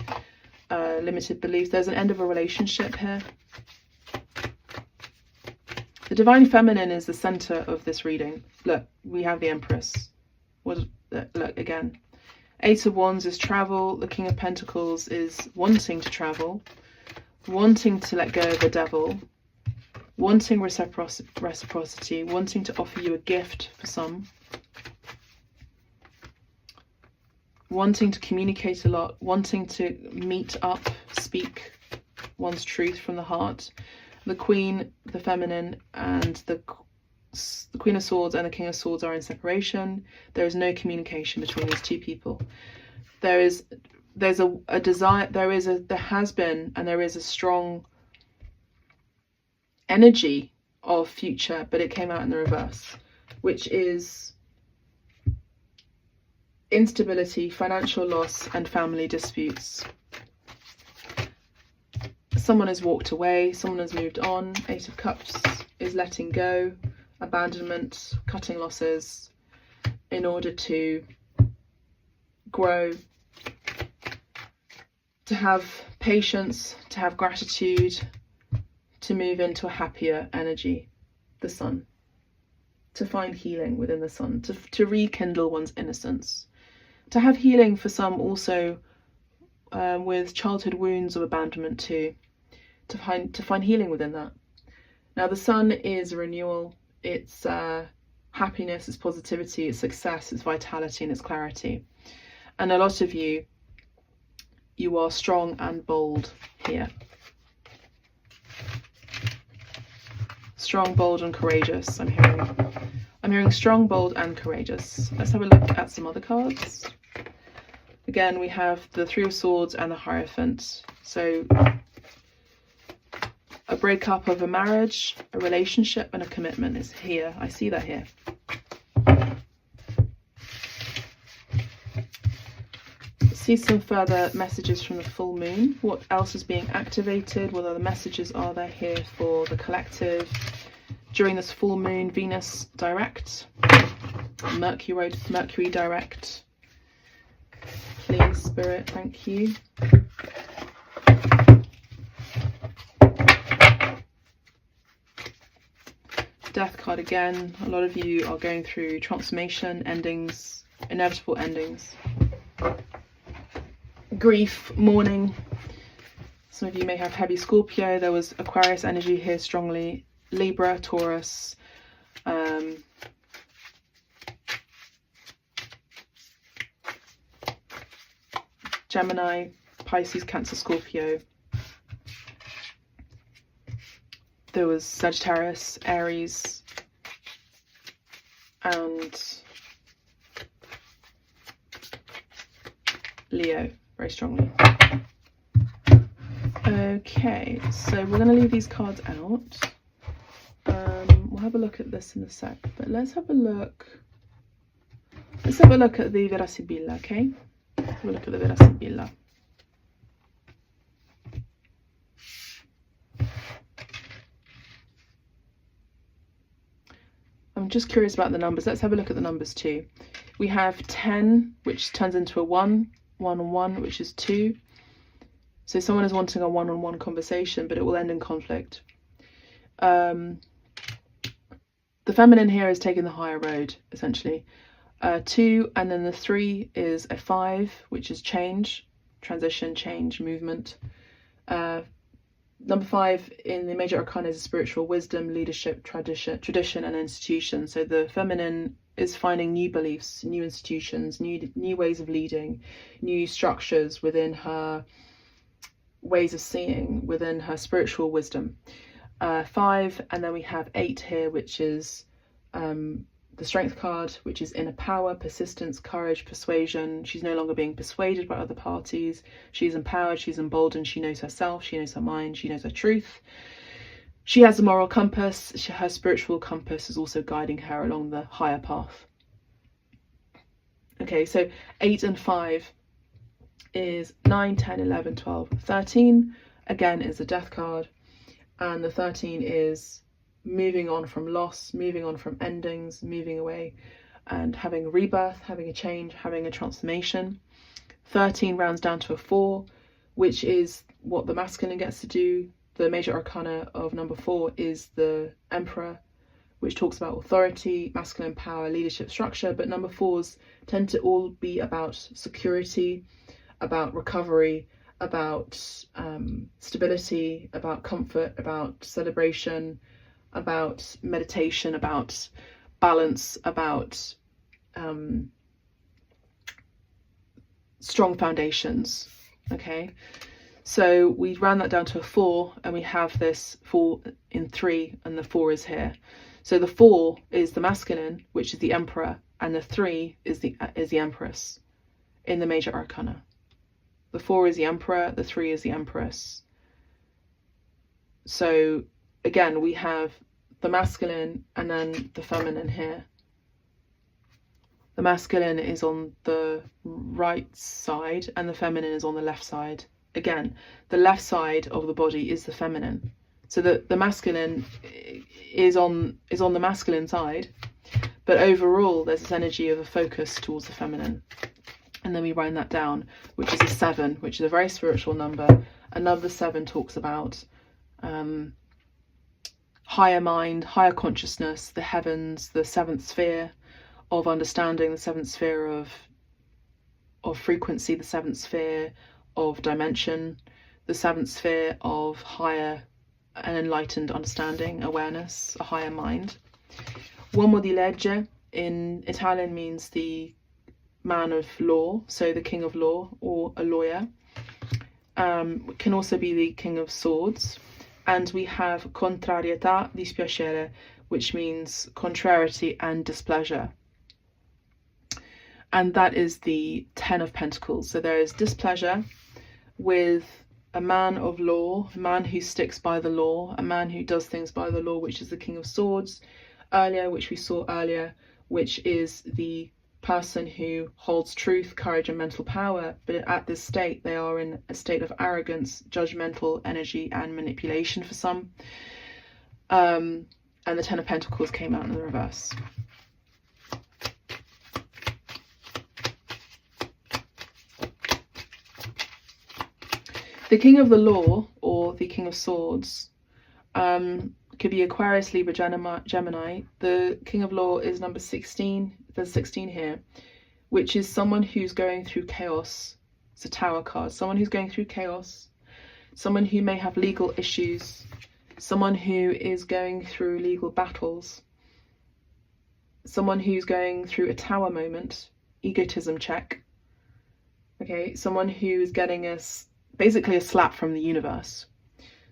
limited beliefs. There's an end of a relationship here. The Divine Feminine is the center of this reading. Look, we have the Empress. Look, again. Eight of Wands is travel. The King of Pentacles is wanting to travel, wanting to let go of the devil, wanting reciprocity, wanting to offer you a gift for some, wanting to communicate a lot, wanting to meet up, speak one's truth from the heart. The Queen, the Feminine, and the Queen of Swords and the King of Swords are in separation. There is no communication between these two people. There's a desire, there has been and there is a strong energy of future, but it came out in the reverse, which is instability, financial loss, and family disputes. Someone has walked away, someone has moved on. Eight of Cups is letting go, abandonment, cutting losses in order to grow, to have patience, to have gratitude, to move into a happier energy, the Sun, to find healing within the Sun, to rekindle one's innocence, to have healing for some also with childhood wounds of abandonment too, to find healing within that. Now the Sun is renewal. It's happiness, it's positivity, it's success, it's vitality, and it's clarity. And a lot of you are strong and bold here. Strong, bold, and courageous. I'm hearing strong, bold, and courageous. Let's have a look at some other cards. Again, we have the Three of Swords and the Hierophant. So a breakup of a marriage, a relationship, and a commitment is here. I see that here. Let's see some further messages from the full moon. What else is being activated? What other messages are there here for the collective during this full moon? Venus direct, Mercury direct. Please, Spirit, thank you. Death card again. A lot of you are going through transformation, endings, inevitable endings. Grief, mourning. Some of you may have heavy Scorpio. There was Aquarius energy here strongly. Libra, Taurus. Gemini, Pisces, Cancer, Scorpio. there was Sagittarius, Aries, and Leo very strongly. Okay, so we're going to leave these cards out. We'll have a look at this in a sec, but let's have a look. Let's have a look at the Vera Sibilla, okay? Let's have a look at the Vera Sibilla. I'm just curious about the numbers. Let's have a look at the numbers too. We have 10, which turns into a 1, 1 and 1, which is 2. So someone is wanting a one-on-one conversation, but it will end in conflict. The feminine here is taking the higher road, essentially. 2, and then the 3 is a 5, which is change, transition, change, movement. Number 5 in the major arcana is spiritual wisdom, leadership, tradition, and institution. So the feminine is finding new beliefs, new institutions, new ways of leading, new structures within her ways of seeing, within her spiritual wisdom. 5, and then we have 8 here, which is the strength card, which is inner power, persistence, courage, persuasion. She's no longer being persuaded by other parties. She's empowered, she's emboldened, she knows herself, she knows her mind, she knows her truth. She has a moral compass. Her spiritual compass is also guiding her along the higher path. Okay, so 8 and 5 is 9, 10, 11, 12, 13. Again, is a death card. And the 13 is moving on from loss, moving on from endings, moving away and having a rebirth, having a change, having a transformation. 13 rounds down to a 4, which is what the masculine gets to do. The major arcana of number 4 is the Emperor, which talks about authority, masculine power, leadership, structure. But number 4s tend to all be about security, about recovery, about stability, about comfort, about celebration, about meditation, about balance, about strong foundations. Okay, so we round that down to a 4, and we have this 4 in 3, and the 4 is here. So the 4 is the masculine, which is the Emperor, and the 3 is the Empress in the major arcana. The 4 is the Emperor, the 3 is the Empress. So again, we have the masculine and then the feminine here. The masculine is on the right side and the feminine is on the left side. Again, the left side of the body is the feminine. So the masculine is on the masculine side, but overall there's this energy of a focus towards the feminine. And then we round that down, which is a 7, which is a very spiritual number. Another 7 talks about higher mind, higher consciousness, the heavens, the 7th sphere of understanding, the 7th sphere of frequency, the 7th sphere of dimension, the 7th sphere of higher and enlightened understanding, awareness, a higher mind. Uomo di legge in Italian means the man of law, so the king of law or a lawyer. Can also be the king of swords. And we have contrarietà, dispiacere, which means contrariety and displeasure. And that is the 10 of Pentacles. So there is displeasure with a man of law, a man who sticks by the law, a man who does things by the law, which is the king of swords earlier, which we saw earlier, which is the person who holds truth, courage and mental power, but at this state they are in a state of arrogance, judgmental energy and manipulation for some. And the 10 of Pentacles came out in the reverse. The king of the law, or the king of swords, could be Aquarius, Libra, Gemini. The king of law is number 16. There's 16 here, which is someone who's going through chaos. It's a Tower card. Someone who's going through chaos. Someone who may have legal issues. Someone who is going through legal battles. Someone who's going through a Tower moment, egotism check. Okay, someone who is getting basically a slap from the universe.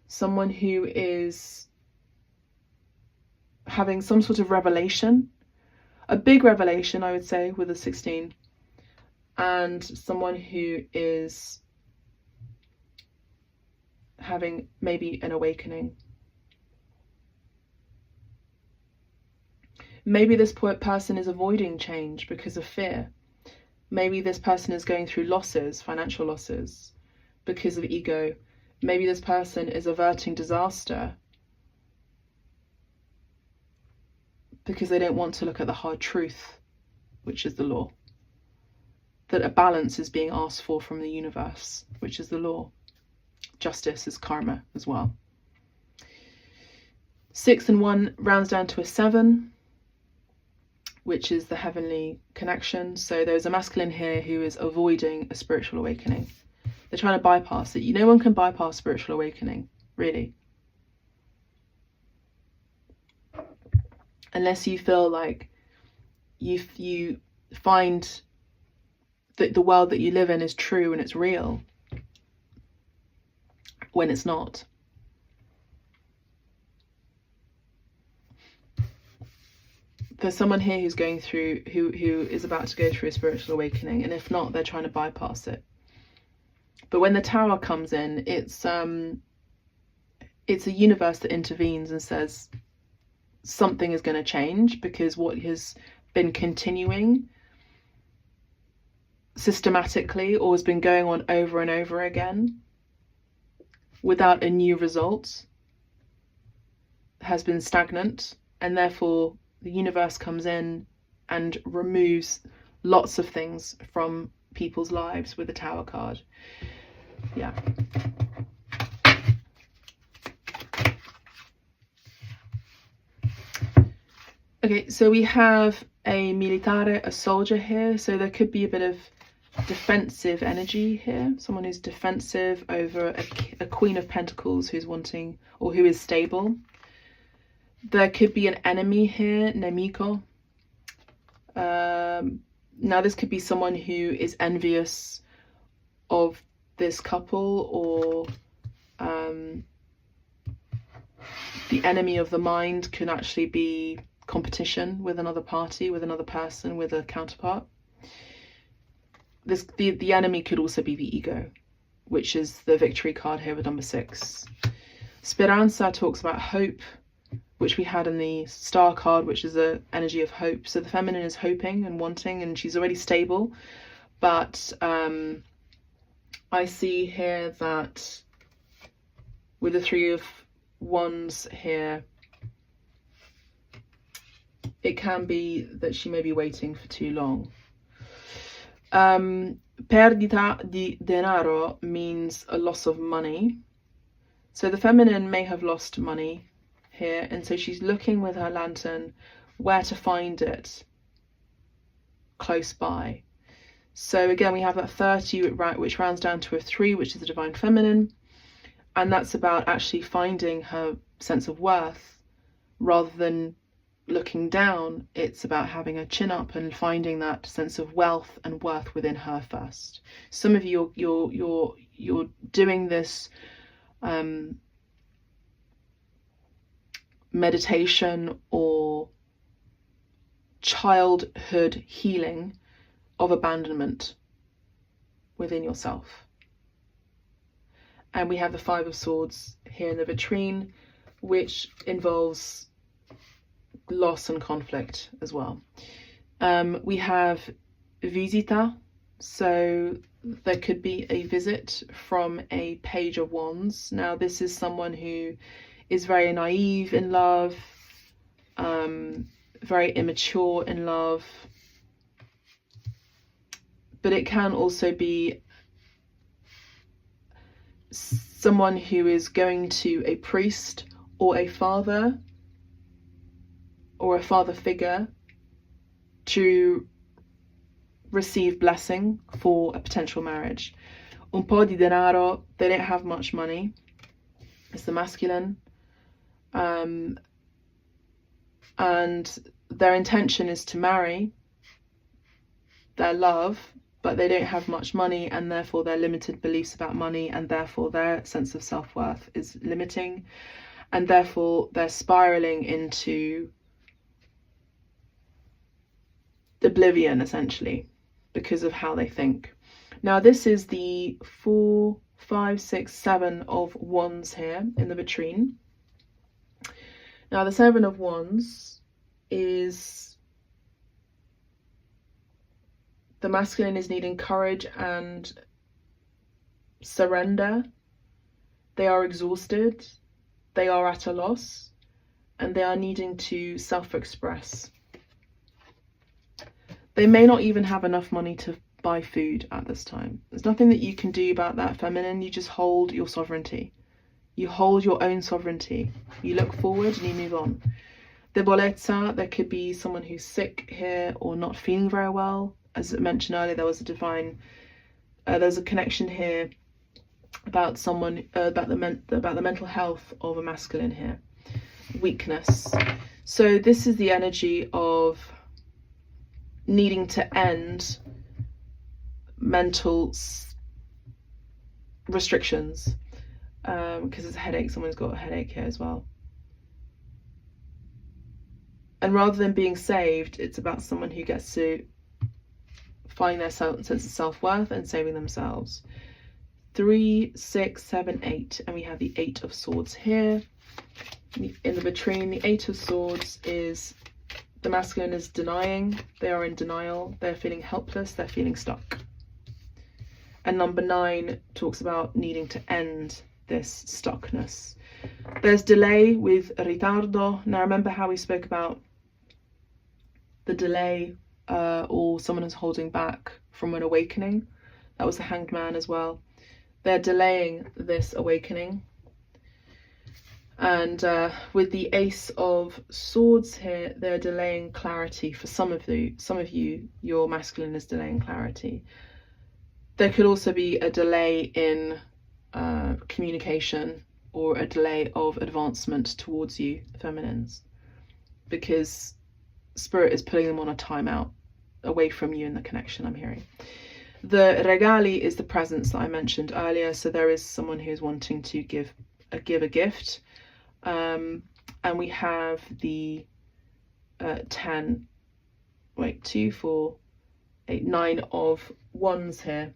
Someone who is having some sort of revelation, a big revelation, I would say, with a 16, and someone who is having maybe an awakening. Maybe this person is avoiding change because of fear. Maybe this person is going through losses, financial losses, because of ego. Maybe this person is averting disaster because they don't want to look at the hard truth, which is the law. That a balance is being asked for from the universe, which is the law. Justice is karma as well. 6 and 1 rounds down to a 7, which is the heavenly connection. So there's a masculine here who is avoiding a spiritual awakening. They're trying to bypass it. No one can bypass spiritual awakening, really. Unless you feel like you find that the world that you live in is true and it's real, when it's not. There's someone here who's going through, who is about to go through a spiritual awakening, and if not, they're trying to bypass it. But when the Tower comes in, it's a universe that intervenes and says something is going to change, because what has been continuing systematically or has been going on over and over again without a new result has been stagnant, and therefore the universe comes in and removes lots of things from people's lives with the Tower card. Yeah. Okay, so we have a militare, a soldier here, so there could be a bit of defensive energy here. Someone who's defensive over a Queen of Pentacles who's wanting, or who is stable. There could be an enemy here, nemico. Now this could be someone who is envious of this couple, or the enemy of the mind can actually be competition with another party, with another person, with a counterpart. The enemy could also be the ego, which is the victory card here with number 6. Speranza talks about hope, which we had in the star card, which is the energy of hope. So the feminine is hoping and wanting, and she's already stable. But I see here that with the 3 of Wands here, it can be that she may be waiting for too long. Perdita di denaro means a loss of money. So the feminine may have lost money here, and so she's looking with her lantern where to find it close by. So again, we have that 30, which rounds down to a 3, which is the divine feminine, and that's about actually finding her sense of worth rather than looking down. It's about having a chin up and finding that sense of wealth and worth within her first. Some of you, you're doing this meditation or childhood healing of abandonment within yourself. And we have the 5 of Swords here in the vitrine, which involves loss and conflict as well. We have visita, so there could be a visit from a Page of Wands. Now this is someone who is very naive in love, very immature in love, but it can also be someone who is going to a priest or a father or a father figure to receive blessing for a potential marriage. Un po' di denaro, they don't have much money. It's the masculine. And their intention is to marry their love, but they don't have much money, and therefore their limited beliefs about money, and therefore their sense of self-worth is limiting, and therefore they're spiraling into oblivion, essentially, because of how they think. Now this is the 4, 5, 6, 7 of wands here in the vitrine. Now the 7 of wands is the masculine is needing courage and surrender. They are exhausted, they are at a loss, and they are needing to self-express. They may not even have enough money to buy food at this time. There's nothing that you can do about that, feminine. You just hold your sovereignty. You hold your own sovereignty. You look forward and you move on. Debolezza, there could be someone who's sick here or not feeling very well. As I mentioned earlier, there was there's a connection here about someone, about the mental health of a masculine here. Weakness. So this is the energy of needing to end mental restrictions, because it's a headache. Someone's got a headache here as well. And rather than being saved, it's about someone who gets to find their sense of self-worth and saving themselves. 3, 6, 7, 8, and we have the 8 of swords here. In the vitrine, the 8 of swords is the masculine is denying. They are in denial. They're feeling helpless. They're feeling stuck. And number 9 talks about needing to end this stuckness. There's delay with ritardo. Now remember how we spoke about the delay or someone is holding back from an awakening. That was the Hanged Man as well. They're delaying this awakening. And with the Ace of Swords here, they're delaying clarity. For some of you, your masculine is delaying clarity. There could also be a delay in communication or a delay of advancement towards you, feminines, because Spirit is putting them on a timeout away from you in the connection, I'm hearing. The regali is the presents that I mentioned earlier. So there is someone who is wanting to give a gift. And we have the 10, 2, 4, 8, 9 of wands here.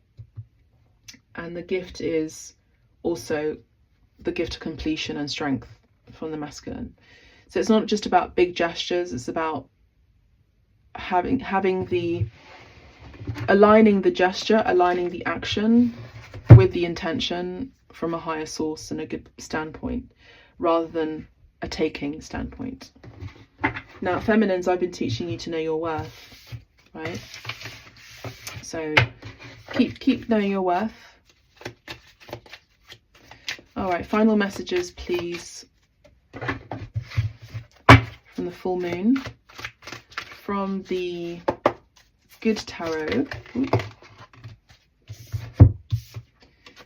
And the gift is also the gift of completion and strength from the masculine. So it's not just about big gestures, it's about aligning the gesture, aligning the action with the intention from a higher source and a good standpoint, rather than a taking standpoint. Now, feminines, I've been teaching you to know your worth, right? So keep knowing your worth. All right, final messages, please, from the full moon, from the Good Tarot. Ooh.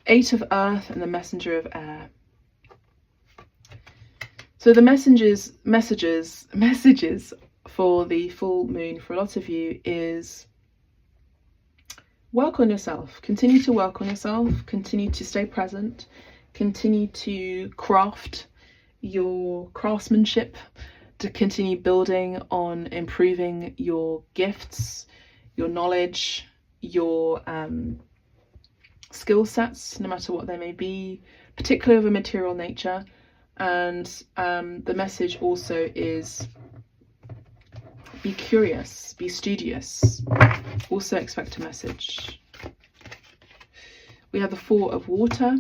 8 of Earth and the Messenger of Air. So the messages for the full moon for a lot of you is work on yourself. Continue to work on yourself. Continue to stay present. Continue to craft your craftsmanship, to continue building on improving your gifts, your knowledge, your skill sets, no matter what they may be, particularly of a material nature. And the message also is be curious, be studious. Also expect a message. We have the 4 of Water.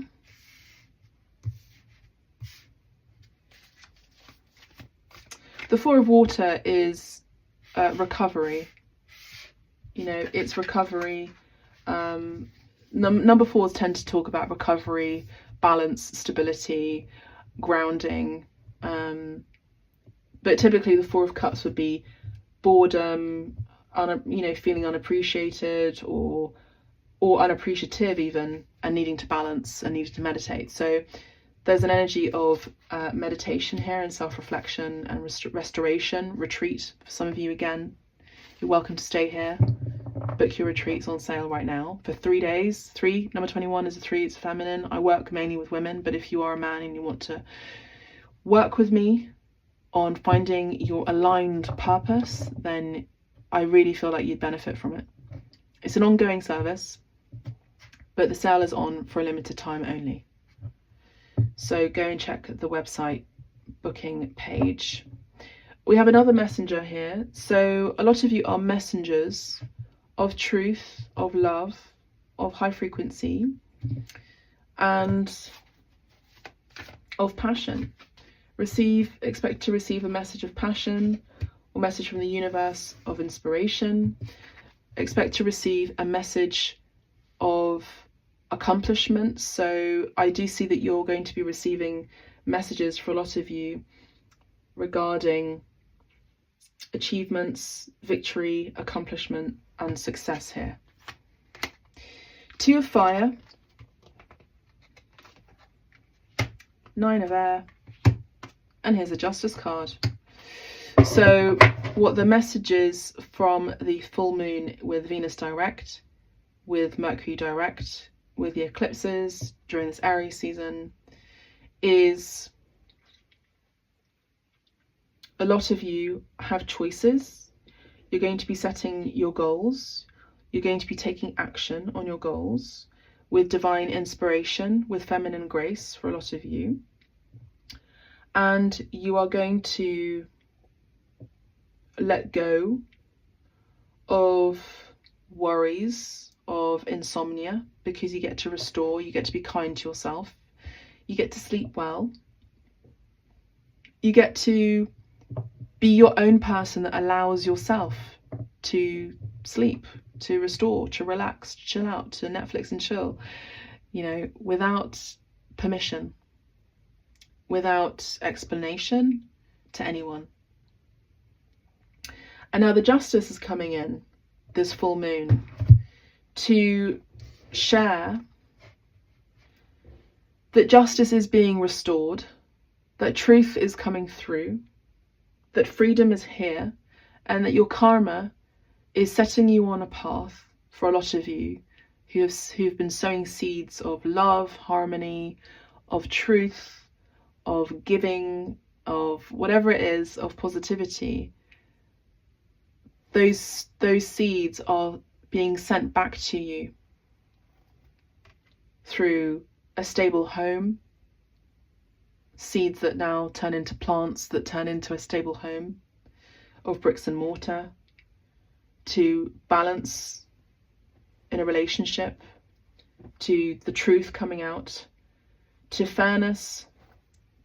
The 4 of Water is recovery. You know, it's recovery. Number 4s tend to talk about recovery, balance, stability, grounding. But typically the 4 of Cups would be boredom, feeling unappreciated or unappreciative even, and needing to balance and needing to meditate. So there's an energy of meditation here and self-reflection and restoration, retreat. For some of you, again, you're welcome to stay here. Book your retreats on sale right now for 3 days. 3, number 21 is a 3, it's feminine. I work mainly with women, but if you are a man and you want to work with me on finding your aligned purpose, then I really feel like you'd benefit from it. It's an ongoing service, but the sale is on for a limited time only. So go and check the website booking page. We have another messenger here. So a lot of you are messengers of truth, of love, of high frequency, and of passion. Expect to receive a message of passion or message from the universe of inspiration. Expect to receive a message of accomplishments. So I do see that you're going to be receiving messages for a lot of you regarding achievements, victory, accomplishment, and success here. Two of Fire, Nine of Air, and here's a Justice card. So what the message is from the full moon with Venus direct, with Mercury direct, with the eclipses during this Aries season, is a lot of you have choices. You're going to be setting your goals. You're going to be taking action on your goals with divine inspiration, with feminine grace for a lot of you. And you are going to let go of worries, of insomnia, because you get to restore, you get to be kind to yourself, you get to sleep well, you get to be your own person that allows yourself to sleep, to restore, to relax, to chill out, to Netflix and chill, you know, without permission, without explanation to anyone. And now the Justice is coming in this full moon to share that justice is being restored, that truth is coming through, that freedom is here, and that your karma is setting you on a path for a lot of you who've been sowing seeds of love, harmony, of truth, of giving, of whatever it is, of positivity. Those seeds are being sent back to you through a stable home, seeds that now turn into plants that turn into a stable home of bricks and mortar, to balance in a relationship, to the truth coming out, to fairness,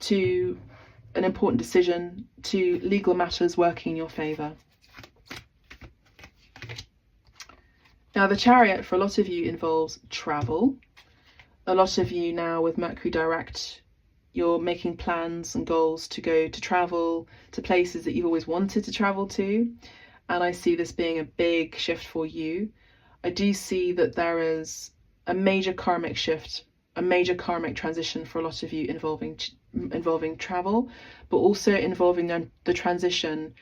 to an important decision, to legal matters working in your favour. Now the Chariot for a lot of you involves travel. A lot of you now with Mercury direct, you're making plans and goals to go to travel to places that you've always wanted to travel to. And I see this being a big shift for you. I do see that there is a major karmic shift, a major karmic transition for a lot of you involving travel, but also involving the transition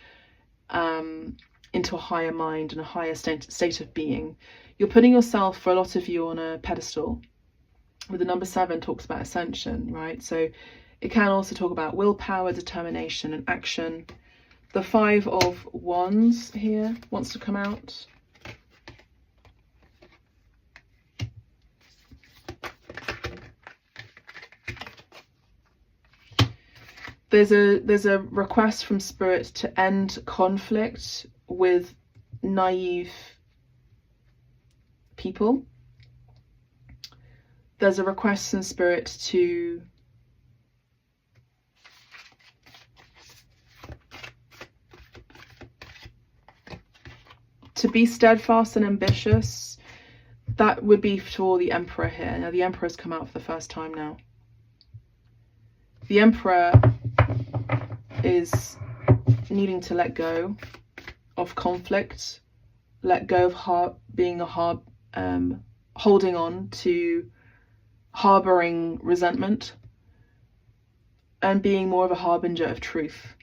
into a higher mind and a higher state of being. You're putting yourself, for a lot of you, on a pedestal. With the number 7 talks about ascension, right? So it can also talk about willpower, determination, and action. The 5 of Wands here wants to come out. There's a request from Spirit to end conflict with naive people. There's a request from Spirit to be steadfast and ambitious. That would be for the Emperor here. Now the Emperor's come out for the first time now. The Emperor is needing to let go of conflict, let go of holding on to harboring resentment, and being more of a harbinger of truth.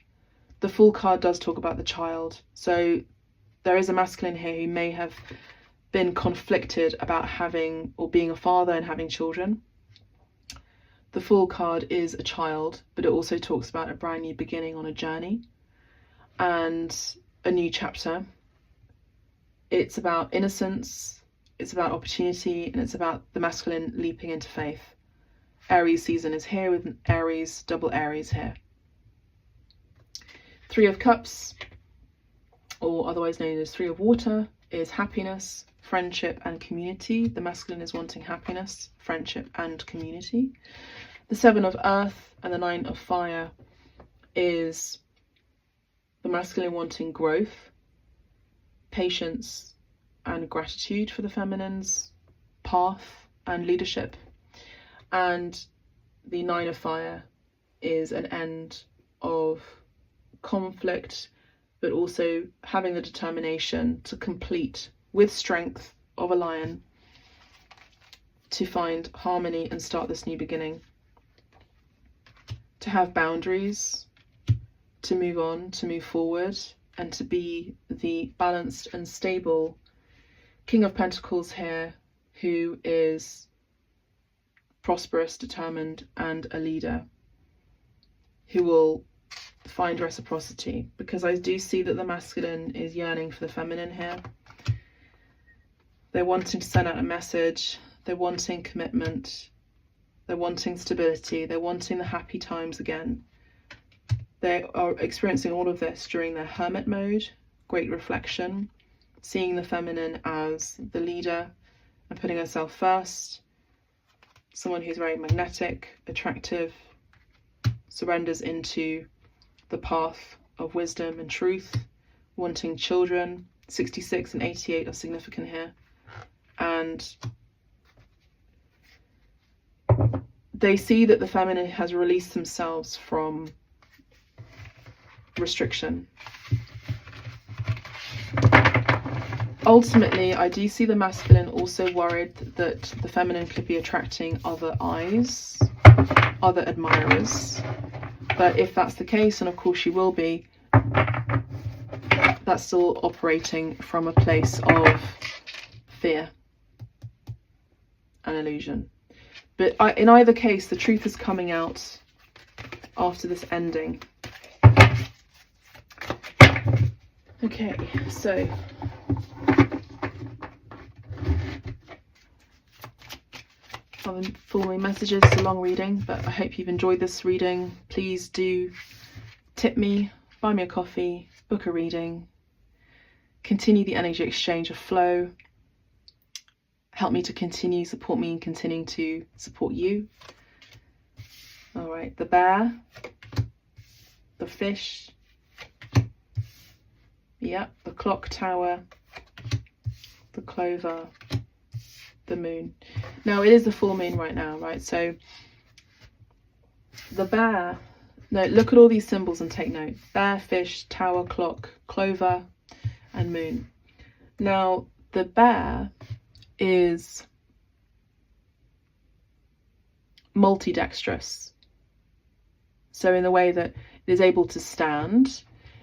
The Fool card does talk about the child, so there is a masculine here who may have been conflicted about having or being a father and having children. The Fool card is a child, but it also talks about a brand new beginning on a journey and a new chapter. It's about innocence, it's about opportunity, and it's about the masculine leaping into faith. Aries season is here with Aries, double Aries here. Three of Cups, or otherwise known as Three of Water, is happiness, friendship, and community. The masculine is wanting happiness, friendship, and community. The Seven of Earth and the Nine of Fire is the masculine wanting growth, patience, and gratitude for the feminine's path and leadership. And the Nine of Fire is an end of conflict, but also having the determination to complete with strength of a lion to find harmony and start this new beginning. To have boundaries, to move on, to move forward, and to be the balanced and stable King of Pentacles here, who is prosperous, determined, and a leader, who will find reciprocity, because I do see that the masculine is yearning for the feminine here. They're wanting to send out a message, they're wanting commitment, they're wanting stability, they're wanting the happy times again. They are experiencing all of this during their hermit mode, great reflection, seeing the feminine as the leader and putting herself first, someone who's very magnetic, attractive, surrenders into the path of wisdom and truth, wanting children. 66 and 88 are significant here. And they see that the feminine has released themselves from restriction. Ultimately, I do see the masculine also worried that the feminine could be attracting other eyes, other admirers. But if that's the case, and of course she will be, that's still operating from a place of fear and illusion. But in either case, the truth is coming out after this ending. Okay, so following messages, it's a long reading, but I hope you've enjoyed this reading. Please do tip me, buy me a coffee, book a reading, continue the energy exchange of flow, help me to continue, support me in continuing to support you. All right, the bear, the fish, yeah, the clock tower, the clover, the moon. Now it is the full moon right now, right? So the bear, no, look at all these symbols and take note. Bear, fish, tower, clock, clover, and moon. Now the bear is multidextrous. So in the way that it is able to stand,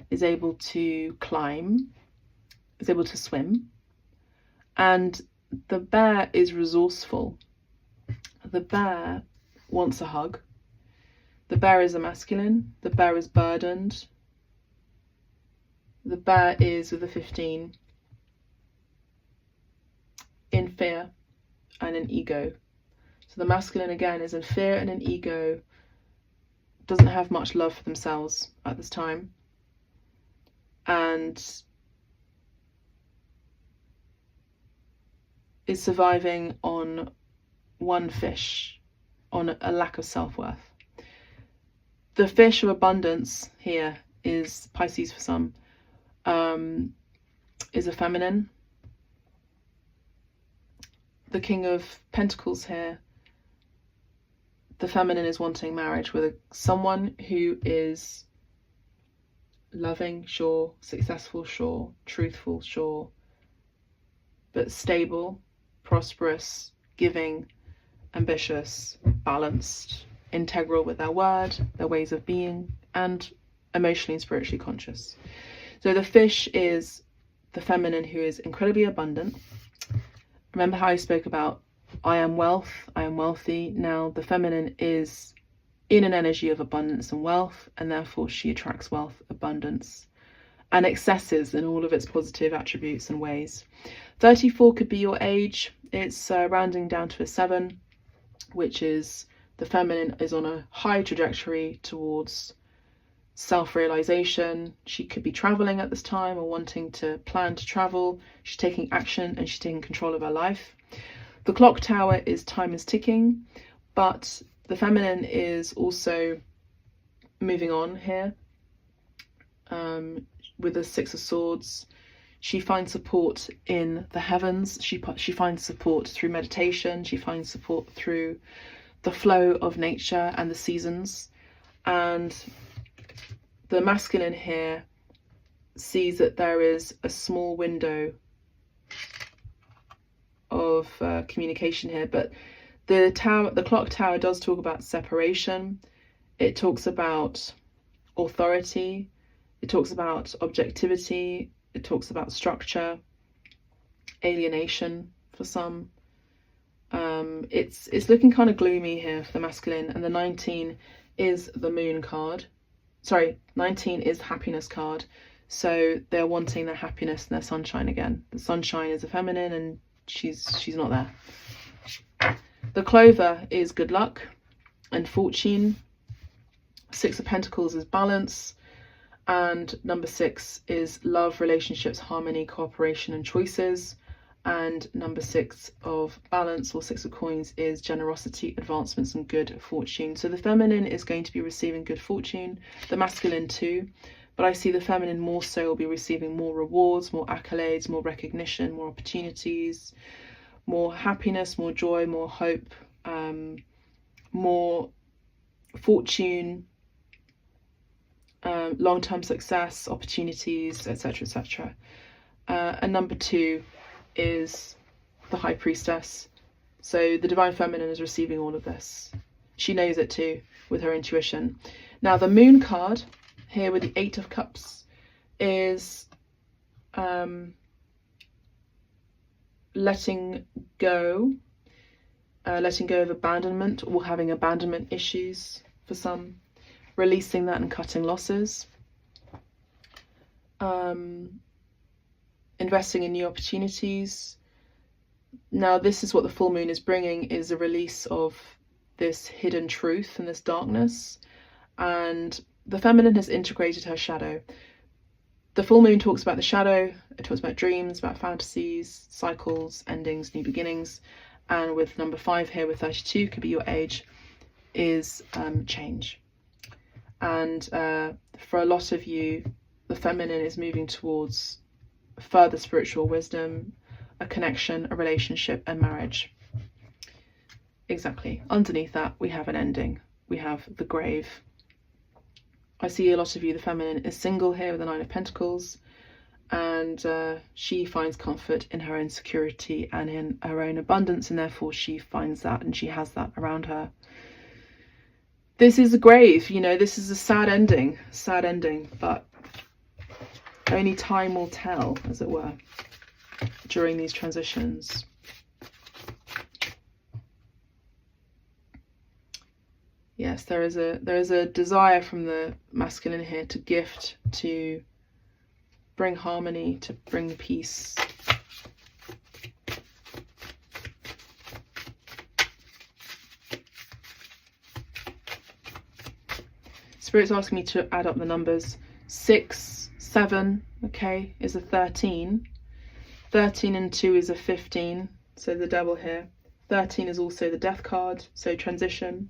is able to climb, is able to swim, and the bear is resourceful. The bear wants a hug. The bear is a masculine. The bear is burdened. The bear is, with a 15, in fear and in ego. So the masculine again is in fear and in ego, doesn't have much love for themselves at this time, and is surviving on one fish, on a lack of self-worth. The fish of abundance here is Pisces for some, is a feminine. The King of Pentacles here, the feminine is wanting marriage with someone who is loving, sure, successful, sure, truthful, sure, but stable, prosperous, giving, ambitious, balanced, integral with their word, their ways of being, and emotionally and spiritually conscious. So the fish is the feminine who is incredibly abundant. Remember how I spoke about I am wealth, I am wealthy. Now the feminine is in an energy of abundance and wealth, and therefore she attracts wealth, abundance, and excesses in all of its positive attributes and ways. 34 could be your age. It's rounding down to a 7, which is the feminine is on a high trajectory towards self-realization. She could be traveling at this time or wanting to plan to travel. She's taking action and she's taking control of her life. The clock tower is time is ticking, but the feminine is also moving on here. With the 6 of Swords, she finds support in the heavens. She finds support through meditation. She finds support through the flow of nature and the seasons. And the masculine here sees that there is a small window of communication here, but the clock tower does talk about separation. It talks about authority. It talks about objectivity. It talks about structure, alienation for some. It's looking kind of gloomy here for the masculine, and the 19 is the moon card. Sorry, 19 is happiness card. So they're wanting their happiness and their sunshine again. The sunshine is a feminine and she's not there. The clover is good luck and fortune. 6 of Pentacles is balance. And number 6 is love, relationships, harmony, cooperation and choices. And number 6 of balance, or 6 of coins, is generosity, advancements and good fortune. So the feminine is going to be receiving good fortune, the masculine too, but I see the feminine more so will be receiving more rewards, more accolades, more recognition, more opportunities, more happiness, more joy, more hope, more fortune, long-term success, opportunities, etc., etc. And number 2 is the High Priestess. So the Divine Feminine is receiving all of this. She knows it too with her intuition. Now the Moon card here with the 8 of Cups is letting go of abandonment or having abandonment issues for some, releasing that and cutting losses. Investing in new opportunities. Now this is what the full moon is bringing, is a release of this hidden truth and this darkness, and the feminine has integrated her shadow. The full moon talks about the shadow, it talks about dreams, about fantasies, cycles, endings, new beginnings, and with number 5 here with 32, could be your age, is change. And for a lot of you, the feminine is moving towards further spiritual wisdom, a connection, a relationship, and marriage. Exactly. Underneath that, we have an ending. We have the grave. I see a lot of you, the feminine is single here with the 9 of Pentacles, and she finds comfort in her own security and in her own abundance, and therefore she finds that and she has that around her. This is a grave, you know, this is a sad ending, but only time will tell, as it were, during these transitions. Yes, there is a desire from the masculine here to gift, to bring harmony, to bring peace. Spirit's asking me to add up the numbers. 6, 7, okay, is a 13. 13 and 2 is a 15, so the devil here. 13 is also the death card, so transition.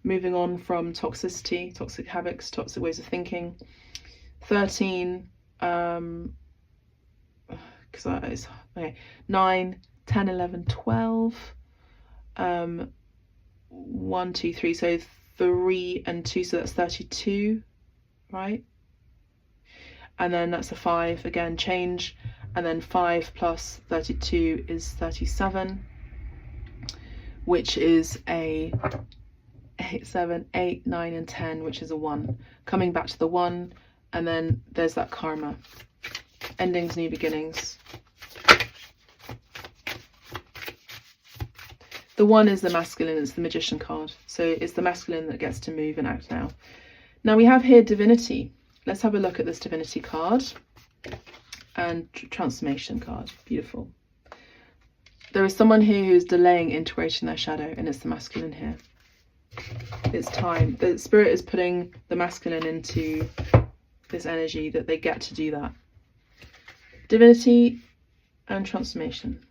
Moving on from toxicity, toxic habits, toxic ways of thinking. 13, because it's okay. 9, 10, 11, 12. 1, 2, 3. So 3 and 2, so that's 32, right? And then that's a 5 again, change. And then 5 plus 32 is 37, which is a 8, 7, 8, 9 and 10, which is a 1. Coming back to the 1, and then there's that karma. Endings, new beginnings. The 1 is the masculine, it's the Magician card. So it's the masculine that gets to move and act now. Now we have here divinity. let's have a look at this divinity card and transformation card. Beautiful. There is someone here who's delaying integrating their shadow, and it's the masculine here. It's time. The spirit is putting the masculine into this energy that they get to do that. Divinity and transformation.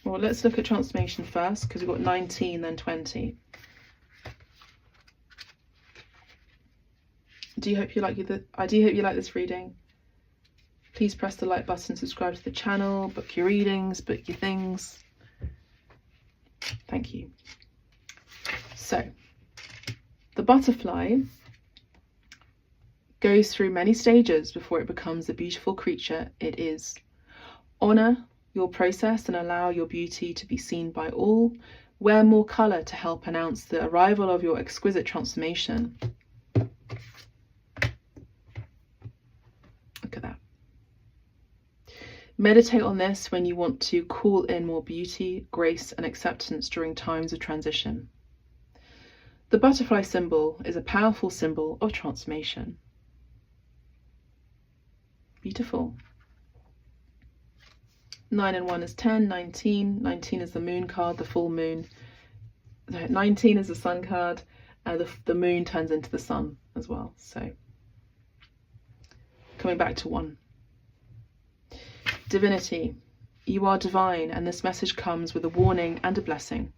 Well, let's look at transformation first, because we've got 19, then 20. I do hope you like this reading. Please press the like button, subscribe to the channel, book your readings, book your things. Thank you. So, the butterfly goes through many stages before it becomes the beautiful creature it is. Honor your process and allow your beauty to be seen by all. Wear more color to help announce the arrival of your exquisite transformation. Look at that. Meditate on this when you want to call in more beauty, grace, and acceptance during times of transition. The butterfly symbol is a powerful symbol of transformation. Beautiful. 9 and 1 is 10, 19. 19 is the moon card, the full moon. 19 is the sun card, and the moon turns into the sun as well. So, coming back to 1. Divinity. You are divine, and this message comes with a warning and a blessing.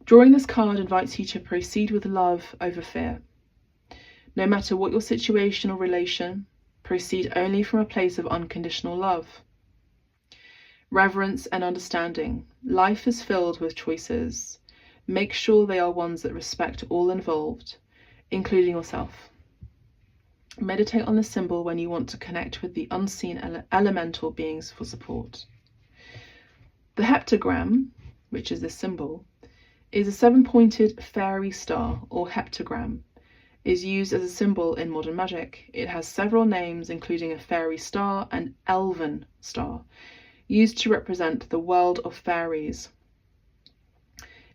Drawing this card invites you to proceed with love over fear. No matter what your situation or relation, proceed only from a place of unconditional love. Reverence and understanding. Life is filled with choices. Make sure they are ones that respect all involved, including yourself. Meditate on the symbol when you want to connect with the unseen elemental beings for support. The heptagram, which is this symbol, is a 7-pointed fairy star, or heptagram, is used as a symbol in modern magic. It has several names, including a fairy star and elven star, used to represent the world of fairies.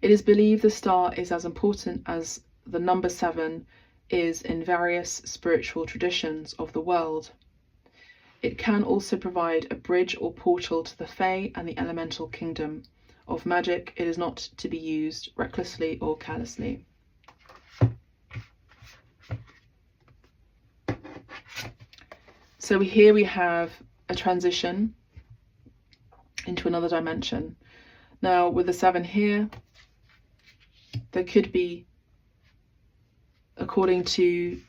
It is believed the star is as important as the number 7 is in various spiritual traditions of the world. It can also provide a bridge or portal to the Fae and the elemental kingdom of magic. It is not to be used recklessly or carelessly. So here we have a transition into another dimension. Now with the 7 here, there could be, according to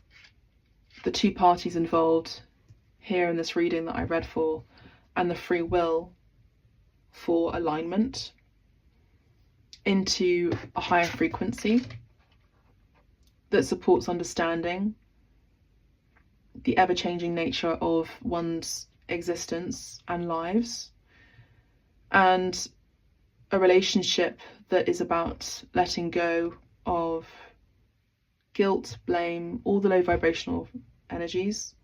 the 2 parties involved here in this reading that I read for, and the free will for alignment into a higher frequency that supports understanding the ever-changing nature of one's existence and lives, and a relationship that is about letting go of guilt, blame, all the low vibrational energies,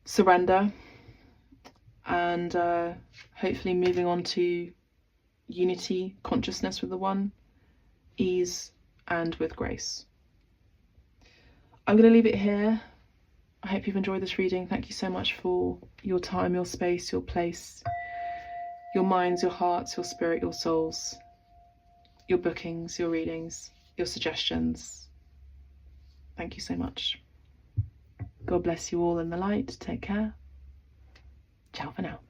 surrender, and hopefully moving on to unity, consciousness with the one, ease, and with grace. I'm going to leave it here. I hope you've enjoyed this reading. Thank you so much for your time, your space, your place, your minds, your hearts, your spirit, your souls, your bookings, your readings, your suggestions. Thank you so much. God bless you all in the light. Take care. Ciao for now.